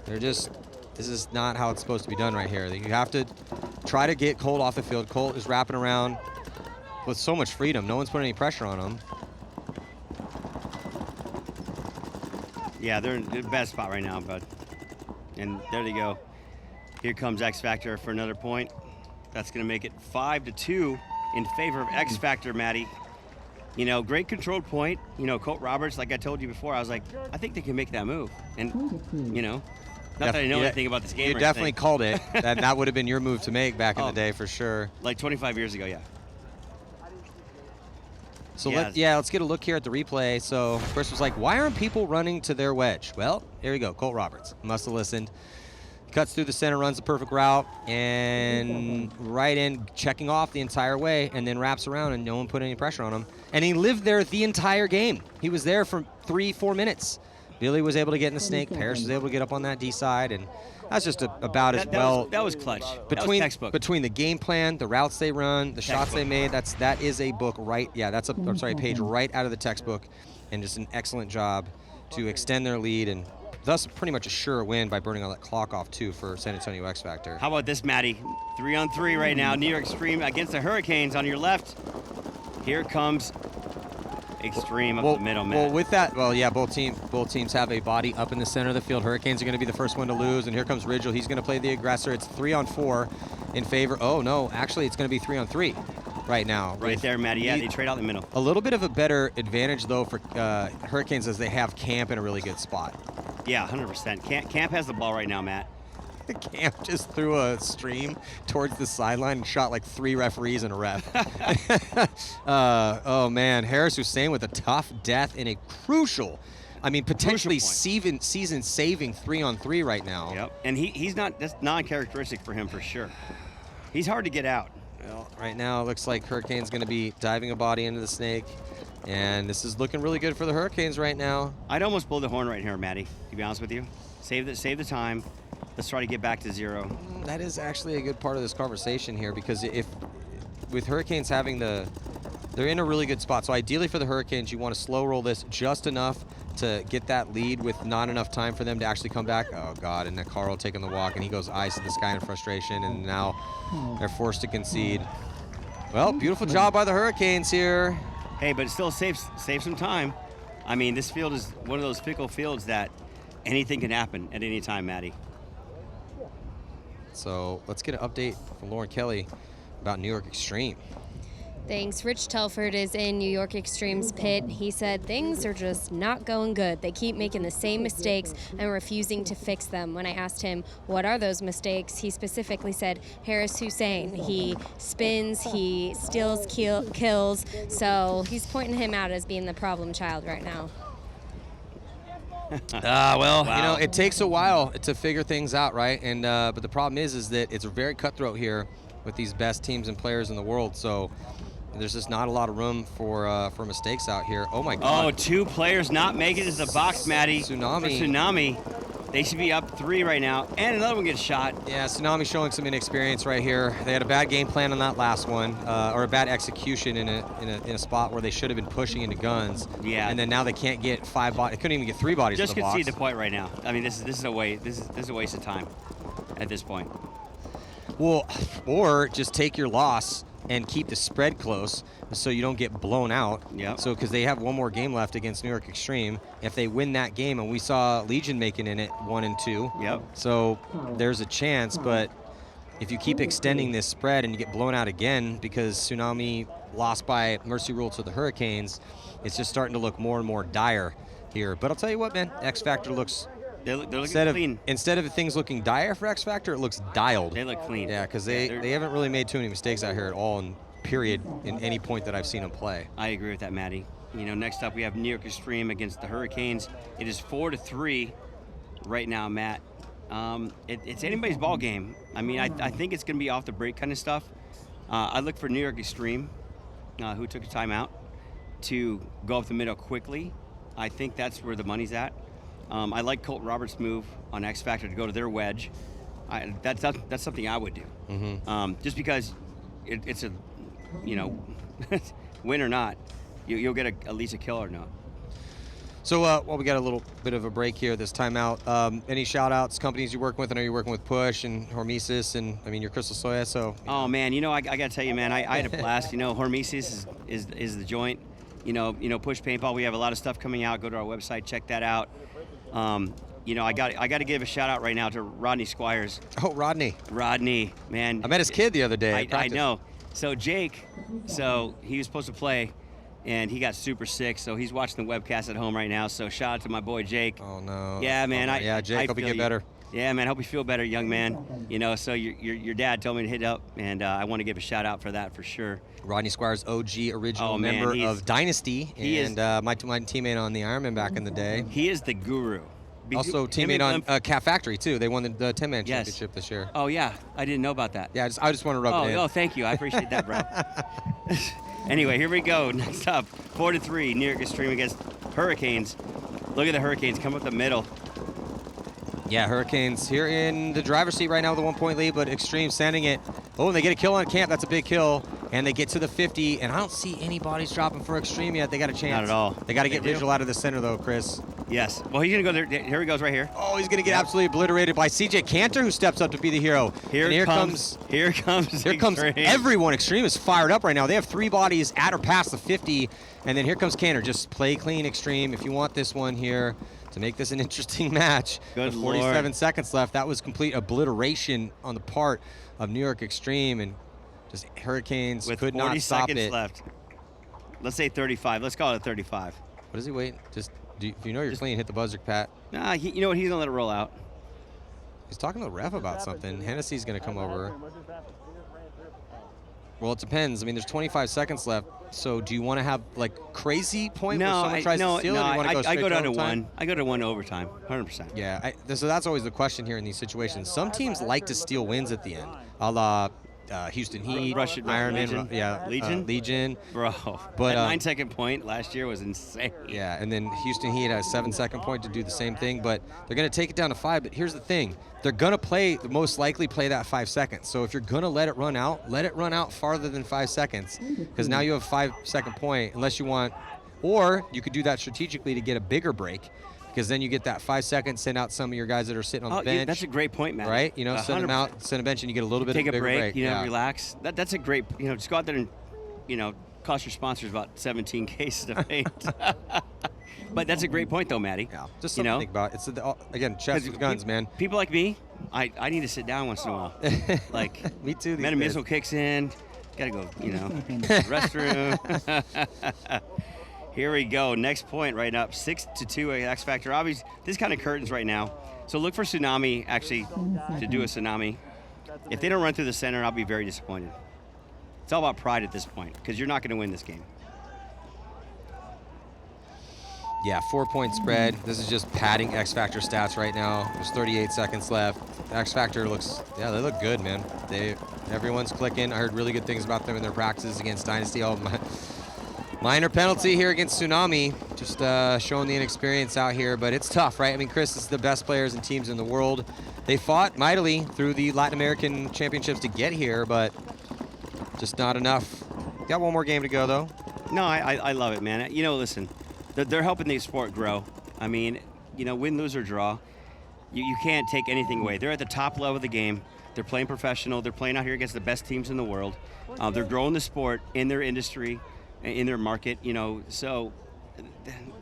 This is not how it's supposed to be done right here. You have to try to get Colt off the field. Colt is wrapping around with so much freedom. No one's putting any pressure on him. Yeah, they're in a bad spot right now, and there they go. Here comes X Factor for another point. That's going to make it 5-2 in favor of X Factor, Matty. Great controlled point. Colt Roberts, like I told you before, I was like, I think they can make that move. And, not that I know anything about this game. You definitely called it. that would have been your move to make back in the day for sure. Like 25 years ago, yeah. So let's get a look here at the replay. So Chris was like, why aren't people running to their wedge? Well, here we go. Colt Roberts must have listened. Cuts through the center, runs the perfect route, and right in, checking off the entire way, and then wraps around, and no one put any pressure on him. And he lived there the entire game. He was there for 3-4 minutes. Billy was able to get in the snake. Parrish was able to get up on that D side, and that's just about as well. That was clutch. Between that was textbook. Between the game plan, the routes they run, the shots they made, that is a book right. Yeah, that's a page right out of the textbook, and just an excellent job to extend their lead and thus pretty much assure a win by burning all that clock off too for San Antonio X Factor. How about this, Matty? 3-on-3 right now. New York Xtreme against the Hurricanes on your left. Here comes Xtreme up the middle, Matt. Well, with that, both teams have a body up in the center of the field. Hurricanes are going to be the first one to lose, and here comes Rigel. He's going to play the aggressor. It's 3-on-4 in favor. Oh no, actually, it's going to be 3-on-3 right now. Right there, Matty. Yeah, they trade out the middle. A little bit of a better advantage though for Hurricanes as they have Camp in a really good spot. Yeah, 100%. Camp has the ball right now, Matt. Camp just threw a stream towards the sideline and shot like 3 referees and a ref. Oh man, Harris Hussein with a tough death in a crucial, I mean, potentially season-saving 3-on-3 right now. Yep, and he's not, that's non-characteristic for him for sure. He's hard to get out. Well, right now it looks like Hurricane's going to be diving a body into the snake, and this is looking really good for the Hurricanes right now. I'd almost blow the horn right here, Maddie, to be honest with you. Save the time. Let's try to get back to 0. That is actually a good part of this conversation here, because if with Hurricanes having they're in a really good spot. So ideally for the Hurricanes, you want to slow roll this just enough to get that lead with not enough time for them to actually come back. Oh God, and then Carl taking the walk, and he goes ice at this guy in frustration, and now they're forced to concede. Well, beautiful job by the Hurricanes here. Hey, but it still saves some time. I mean, this field is one of those fickle fields that anything can happen at any time, Maddie. So let's get an update from Lauren Kelly about New York Xtreme. Thanks. Rich Telford is in New York Extreme's pit. He said things are just not going good. They keep making the same mistakes and refusing to fix them. When I asked him what are those mistakes, he specifically said Harris Hussein. He spins, he steals kills, so he's pointing him out as being the problem child right now. Well, Wow. you know, it takes a while to figure things out, right? And but the problem is that it's very cutthroat here with these best teams and players in the world. So there's just not a lot of room for mistakes out here. Oh my God! Oh, 2 players not making it to the box, Maddie. Tsunami. For Tsunami. They should be up 3 right now, and another one gets shot. Yeah, Tsunami showing some inexperience right here. They had a bad game plan on that last one, or a bad execution in a spot where they should have been pushing into guns. Yeah. And then now they can't get 5 bodies. They couldn't even get 3 bodies. Just in the box. concede the point right now. I mean, this is a waste of time at this point. Well, or just take your loss and keep the spread close so you don't get blown out. Yep. So because they have one more game left against New York Xtreme. If they win that game, and we saw Legion making in it 1 and 2. Yep. So there's a chance, but if you keep extending this spread and you get blown out again because Tsunami lost by mercy rule to the Hurricanes, it's just starting to look more and more dire here. But I'll tell you what, man, X Factor looks, They're looking clean. instead of things looking dire for X Factor, it looks dialed. They look clean. Yeah, because they're- they haven't really made too many mistakes out here at all, in period, in any point that I've seen them play. I agree with that, Maddie. You know, next up we have New York Xtreme against the Hurricanes. It is 4-3 right now, Matt. It's anybody's ball game. I mean, I think it's going to be off the break kind of stuff. I look for New York Xtreme, who took a timeout, to go up the middle quickly. I think that's where the money's at. I like Colt Roberts' move on X Factor to go to their wedge. That's something I would do. Mm-hmm. Just because it's a, you know, win or not, you'll get at least a kill or not. So, well, we got a little bit of a break here this timeout. Any shout-outs, companies you're working with? I know you're working with Push and Hormesis, and I mean, you're Crystal Soya, so. Oh man, you know, I gotta tell you, man, I had a blast. You know, Hormesis is the joint. You know, Push Paintball. We have a lot of stuff coming out. Go to our website, check that out. You know, I got to give a shout out right now to Rodney Squires. Oh, Rodney, man. I met his kid the other day. at I practice. know. So Jake, he was supposed to play, and he got super sick. So he's watching the webcast at home right now. So shout out to my boy Jake. Oh no. Yeah, man. Yeah, Jake, hope you feel get better. Yeah, man. Hope you feel better, young man. You know, so your dad told me to hit up, and I want to give a shout out for that for sure. Rodney Squires, OG original Oh, man, member of Dynasty, he and my teammate on the Ironman back in the day. He is the guru. Also teammate on Cat Factory too. They won the 10-man Yes. championship this year. Oh yeah, I didn't know about that. Yeah, I just want to rub it in. Oh, thank you. I appreciate that, bro. Anyway, here we go. Next up, 4-3, New York Xtreme against Hurricanes. Look at the Hurricanes come up the middle. Yeah, Hurricanes here in the driver's seat right now with a 1-point lead, but Xtreme sending it. Oh, and they get a kill on Camp. That's a big kill. And they get to the 50, and I don't see any bodies dropping for Xtreme yet. They got a chance. Not at all. They got to get They do. Visual out of the center, though, Chris. Yes. Well, he's going to go there. Here he goes right here. Oh, he's going to get absolutely obliterated by CJ Cantor, who steps up to be the hero. Here And comes Xtreme. Everyone. Xtreme is fired up right now. They have 3 bodies at or past the 50, and then here comes Cantor. Just play clean, Xtreme. If you want this one here to make this an interesting match. Good with 47 Lord. seconds left. That was complete obliteration on the part of New York Xtreme, and just Hurricanes With could 40 not stop seconds it. left. Let's say 35. Let's call it 35. What is he waiting? Just if you know you're clean, hit the buzzer, Pat. Nah, you know what? He's going to let it roll out. He's talking to the ref about something. Hennessy's going to come over. Well, it depends. I mean, there's 25 seconds left. So do you want to have like crazy point where someone tries to steal it? Or do you want to go straight I go down to overtime? one. I go to one overtime, 100%. Yeah, so that's always the question here in these situations. Some teams like to steal wins at the end, a la Houston Heat, Russian Ironman, Legion? Legion. Bro, But, that 9-second point last year was insane. Yeah, and then Houston Heat had a 7-second point to do the same thing, but they're going to take it down to 5. But here's the thing. They're going to most likely play that 5 seconds. So if you're going to let it run out farther than 5 seconds, because now you have a 5-second point, unless you want, or you could do that strategically to get a bigger break, because then you get that 5 seconds, send out some of your guys that are sitting on the bench. That's a great point, man. Right? You know, send them out, send a bench, and you get a little bit of a bigger break. You know, relax. That's a great, just go out there and, cost your sponsors about 17 cases of paint. But that's a great point, though, Matty. Yeah, just something to think about. It's again, chest with guns, man. People like me, I need to sit down once in a while. Like me too. Metamucil kicks in. Gotta go, restroom. Here we go. Next point right up. 6-2 X Factor. Obviously, this kind of curtains right now. So look for Tsunami actually to do a Tsunami. If they don't run through the center, I'll be very disappointed. It's all about pride at this point because you're not going to win this game. Yeah, 4-point spread. This is just padding X Factor stats right now. There's 38 seconds left. X Factor they look good, man. Everyone's clicking. I heard really good things about them in their practices against Dynasty. Minor penalty here against Tsunami. Just showing the inexperience out here, but it's tough, right? I mean, Chris, this is the best players and teams in the world. They fought mightily through the Latin American championships to get here, but just not enough. Got one more game to go, though. No, I love it, man. Listen, they're helping the sport grow. I mean, win, lose, or draw, you can't take anything away. They're at the top level of the game. They're playing professional. They're playing out here against the best teams in the world. They're growing the sport in their industry, in their market, so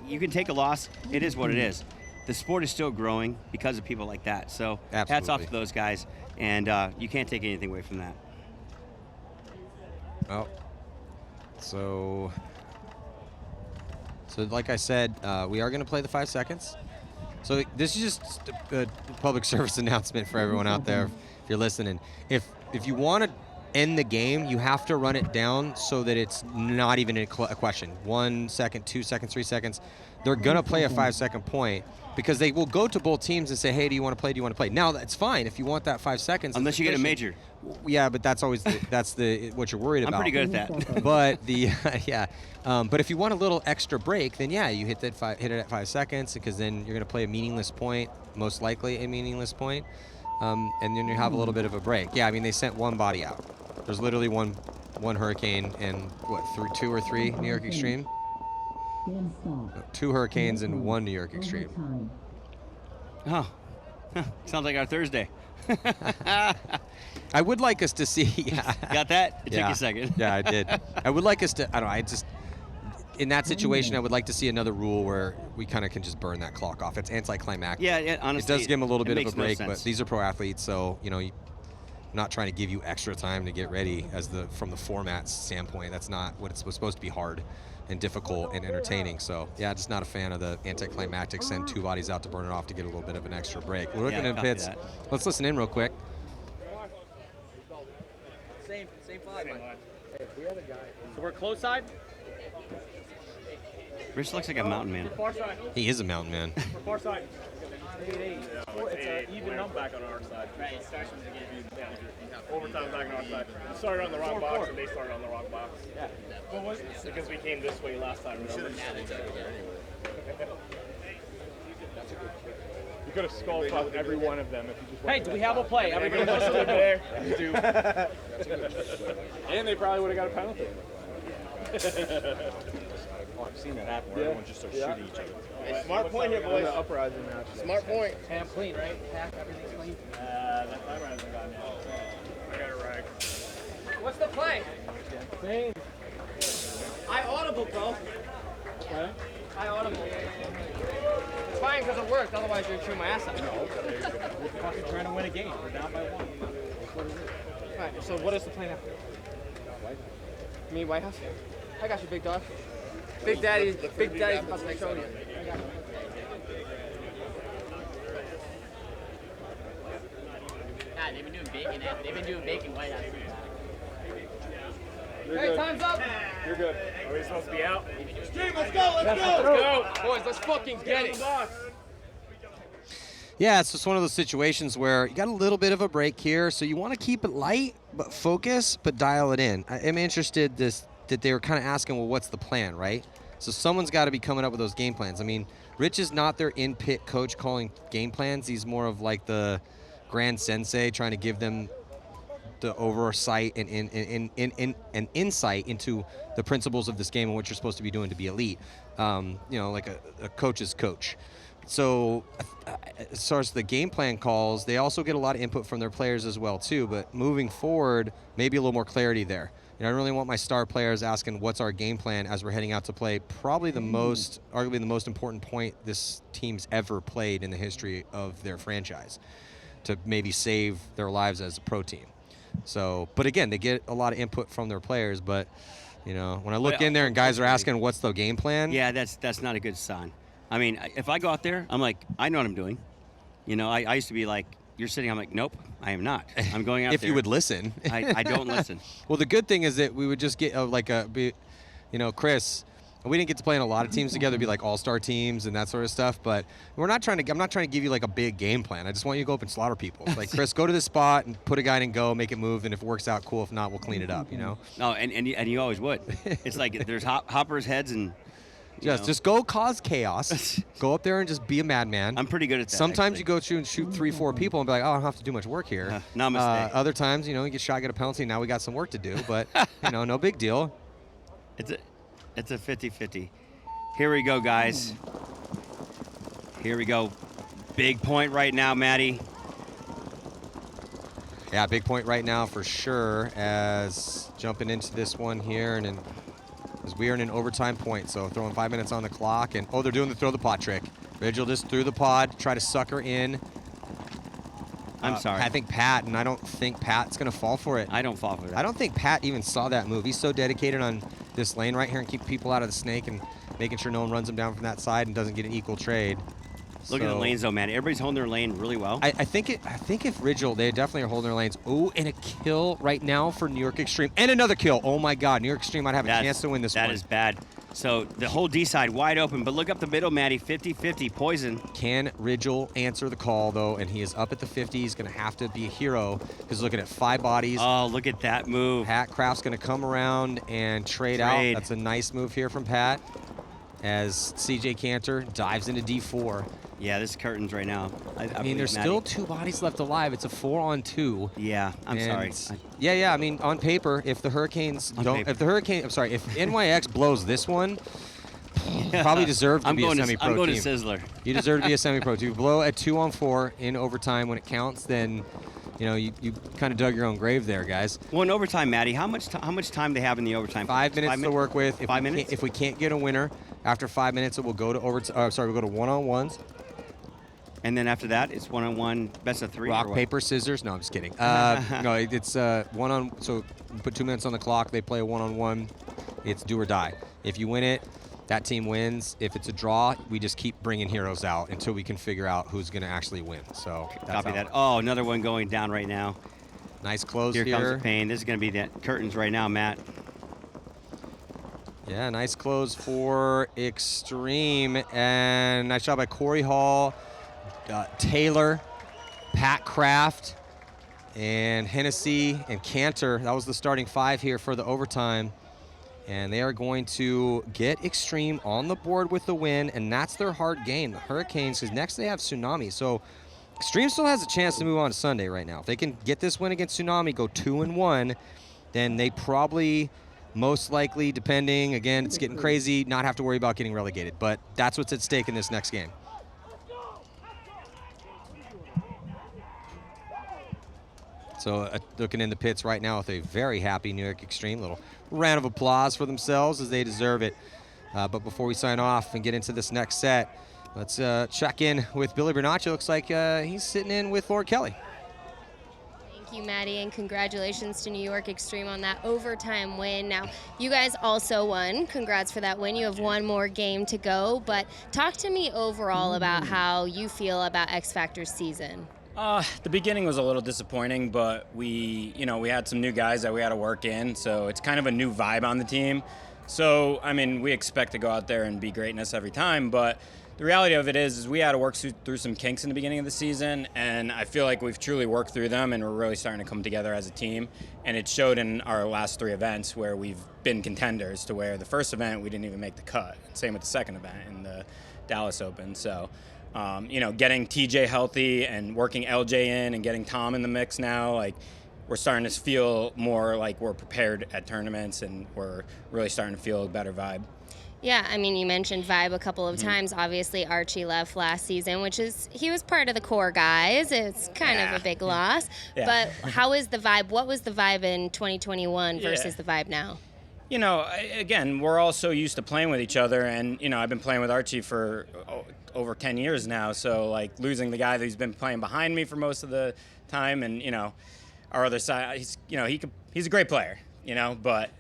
you can take a loss. It is what it is. The sport is still growing because of people like that. So Absolutely. Hats off to those guys, and you can't take anything away from that. Oh, so like I said, we are going to play the 5 seconds. So this is just a public service announcement for everyone out there. If you're listening, if you want to end the game, you have to run it down so that it's not even a question. 1 second, 2 seconds, 3 seconds. They're going to play a 5-second point because they will go to both teams and say, hey, do you want to play? Do you want to play? Now, that's fine if you want that 5 seconds. Unless you get a major. Yeah, but that's always what you're worried about. I'm pretty good at that. But but if you want a little extra break, then yeah, you hit it at 5 seconds because then you're going to play a meaningless point, most likely a meaningless point, and then you have a little bit of a break. Yeah, I mean they sent one body out. There's literally one hurricane and two or three New York Xtreme? 2 hurricanes and 1 New York Xtreme. Oh, sounds like our Thursday. I would like us to see. Yeah. Got that? It took you a second. Yeah, I did. I would like us to. In that situation, I would like to see another rule where we kind of can just burn that clock off. It's anticlimactic. Yeah, honestly, it does give them a little bit of a break, no but these are pro athletes, so I'm not trying to give you extra time to get ready from the format standpoint. That's not what it's supposed to be. Hard and difficult and entertaining. So yeah, just not a fan of the anticlimactic send 2 bodies out to burn it off to get a little bit of an extra break. We're looking at pits. Let's listen in real quick. Same flag. So we're close side. Rich looks like a mountain man. Far side. He is a mountain man. We're far side. 8-8. It's an even number back on our side. Right, it starts from the beginning. Overtime back on our side. We started on the wrong box and they started on the wrong box. Yeah. What was it? Because we came this way last time. Remember? You could have skull fucked every one of them if you just. Hey, do we have a play? Everybody knows they're there. You do. And they probably would have got a penalty. I've seen that happen where everyone just starts shooting each other. Hey, smart point here, boys. Uprising match. Smart point. And I'm clean, right? Pack, everything's clean. That timer hasn't gone yet. I got it right. What's the play? Same. I audible, bro. Okay. I audible. It's fine because it worked. Otherwise, you're chewing my ass out. No. We're fucking trying to win a game. We're down by 1. All right. So what is the play now? White House. Me, White House. I got you, big dog. Big Daddy's about to show you. I got you. they've been doing bacon. They've been doing bacon white out. Hey, time's up. You're good. Are we supposed to be out? Xtreme, let's go, let's go. Boys, let's fucking get it. Yeah, it's just one of those situations where you got a little bit of a break here, so you want to keep it light, but focus, but dial it in. I am interested that they were kind of asking, well, what's the plan, right? So someone's got to be coming up with those game plans. I mean, Rich is not their in-pit coach calling game plans. He's more of like the grand sensei trying to give them the oversight and insight into the principles of this game and what you're supposed to be doing to be elite. You know, like a coach's coach. So as far as the game plan calls, they also get a lot of input from their players as well too, but moving forward, maybe a little more clarity there. You know, I really want my star players asking what's our game plan as we're heading out to play probably arguably the most important point this team's ever played in the history of their franchise to maybe save their lives as a pro team. So, but again, they get a lot of input from their players, but you know, when I look in there and guys are asking what's the game plan. Yeah, that's not a good sign. I mean, if I go out there, I'm like, I know what I'm doing. You know, I used to be like, you're sitting, I'm like, nope, I am not. I'm going out if there. you would listen. I don't listen. Well, the good thing is that we would just get Chris, we didn't get to play in a lot of teams together, be like all-star teams and that sort of stuff, but I'm not trying to give you like a big game plan. I just want you to go up and slaughter people. Like, Chris, go to this spot and put a guy in and go, make it move, and if it works out, cool. If not, we'll clean it up, you know? No, and you always would. It's like there's hoppers' heads and just go cause chaos. Go up there and just be a madman. I'm pretty good at that. Sometimes actually. you go through and shoot 3-4 people and be like, oh, I don't have to do much work here. Namaste. Other times, you know, you get shot, get a penalty. Now we got some work to do, but you know, no big deal. It's a 50-50. Here we go, guys. Here we go. Big point right now, Maddie. Yeah, big point right now for sure. As jumping into this one here, and as we are in an overtime point, so throwing 5 minutes on the clock, and they're doing the throw the pod trick. Vigil just threw the pod, try to suck her in. I'm sorry. I think Pat, and I don't think Pat's gonna fall for it. I don't fall for that. I don't think Pat even saw that move. He's so dedicated on this lane right here and keep people out of the snake and making sure no one runs him down from that side and doesn't get an equal trade. Look at the lanes though, man. Everybody's holding their lane really well. I think if Rigel, they definitely are holding their lanes. Oh, and a kill right now for New York Xtreme. And another kill. Oh my God, New York Xtreme might have a chance to win this one. That is bad. So the whole D side wide open, but look up the middle, Maddie, 50-50, poison. Can Rigel answer the call though? And he is up at the 50. He's gonna have to be a hero. He's looking at 5 bodies. Oh, look at that move. Pat Kraft's gonna come around and trade out. That's a nice move here from Pat. As CJ Cantor dives into D4. Yeah, this is curtains right now. I mean, there's still 2 bodies left alive. It's a 4-on-2. Yeah, I'm sorry. Yeah. I mean, on paper, if the Hurricanes if NYX blows this one, probably deserve to be a semi-pro team. I'm going to Sizzler. You deserve to be a semi-pro team. If you blow a 2-on-4 in overtime when it counts, then you know you kind of dug your own grave there, guys. Well, in overtime, Maddie, how much time they have in the overtime? 5 minutes to work with. If 5 minutes. If we can't get a winner after 5 minutes, it will go to we'll go to one-on-ones. And then after that, it's 1-on-1, best of 3. Rock, paper, scissors. No, I'm just kidding. No, it's one-on. So you put 2 minutes on the clock. They play a 1-on-1. It's do or die. If you win it, that team wins. If it's a draw, we just keep bringing heroes out until we can figure out who's going to actually win. So copy that. Oh, another one going down right now. Nice close here. Here comes the pain. This is going to be the curtains right now, Matt. Yeah, nice close for Xtreme. And nice job by Corey Hall. Taylor, Pat Kraft, and Hennessy and Cantor. That was the starting 5 here for the overtime. And they are going to get Xtreme on the board with the win, and that's their hard game. The Hurricanes, because next they have Tsunami. So Xtreme still has a chance to move on to Sunday right now. If they can get this win against Tsunami, go 2-1, then they probably, most likely, depending, again, it's getting crazy, not have to worry about getting relegated. But that's what's at stake in this next game. So looking in the pits right now with a very happy New York Xtreme. Little round of applause for themselves as they deserve it. But before we sign off and get into this next set, let's check in with Billy Bernacci. Looks like he's sitting in with Lord Kelly. Thank you, Maddie, and congratulations to New York Xtreme on that overtime win. Now, you guys also won. Congrats for that win. You have one more game to go, but talk to me overall about how you feel about X Factor's season. The beginning was a little disappointing, but we had some new guys that we had to work in, so it's kind of a new vibe on the team. So, I mean, we expect to go out there and be greatness every time, but the reality of it is we had to work through some kinks in the beginning of the season, and I feel like we've truly worked through them, and we're really starting to come together as a team. And it showed in our last 3 events where we've been contenders, to where the first event we didn't even make the cut. Same with the second event in the Dallas Open. So, getting TJ healthy and working LJ in and getting Tom in the mix now, like, we're starting to feel more like we're prepared at tournaments, and we're really starting to feel a better vibe. Yeah, I mean, you mentioned vibe a couple of times. Obviously, Archie left last season, he was part of the core guys. It's kind of a big loss. Yeah. But how is the vibe? What was the vibe in 2021 versus the vibe now? Again, we're all so used to playing with each other, and, I've been playing with Archie for over 10 years now, so, like, losing the guy who's been playing behind me for most of the time, and, our other side, he's a great player, but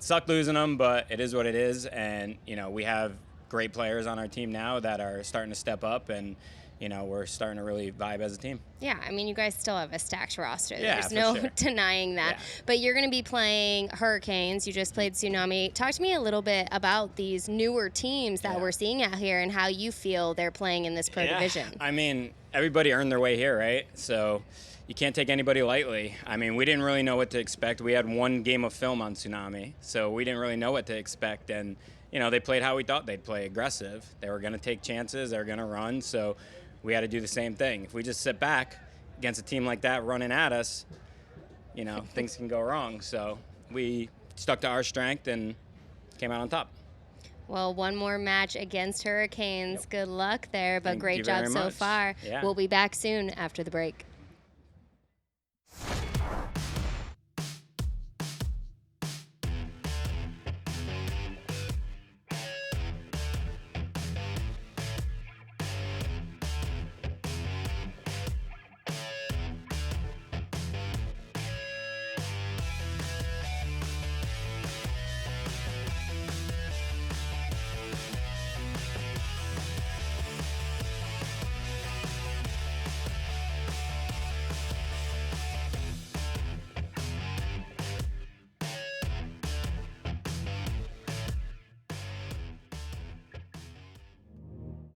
sucked losing him, but it is what it is, and, we have great players on our team now that are starting to step up, and, we're starting to really vibe as a team. Yeah, I mean, you guys still have a stacked roster. Yeah, There's no sure. denying that. Yeah. But you're going to be playing Hurricanes. You just played Tsunami. Talk to me a little bit about these newer teams that we're seeing out here and how you feel they're playing in this pro division. I mean, everybody earned their way here, right? So you can't take anybody lightly. I mean, we didn't really know what to expect. We had 1 game of film on Tsunami, so we didn't really know what to expect. And, they played how we thought they'd play, aggressive. They were going to take chances. They were going to run. So we had to do the same thing. If we just sit back against a team like that running at us, things can go wrong. So we stuck to our strength and came out on top. Well, one more match against Hurricanes. Good luck there, but Thank great you job very so much. far. Yeah. We'll be back soon after the break.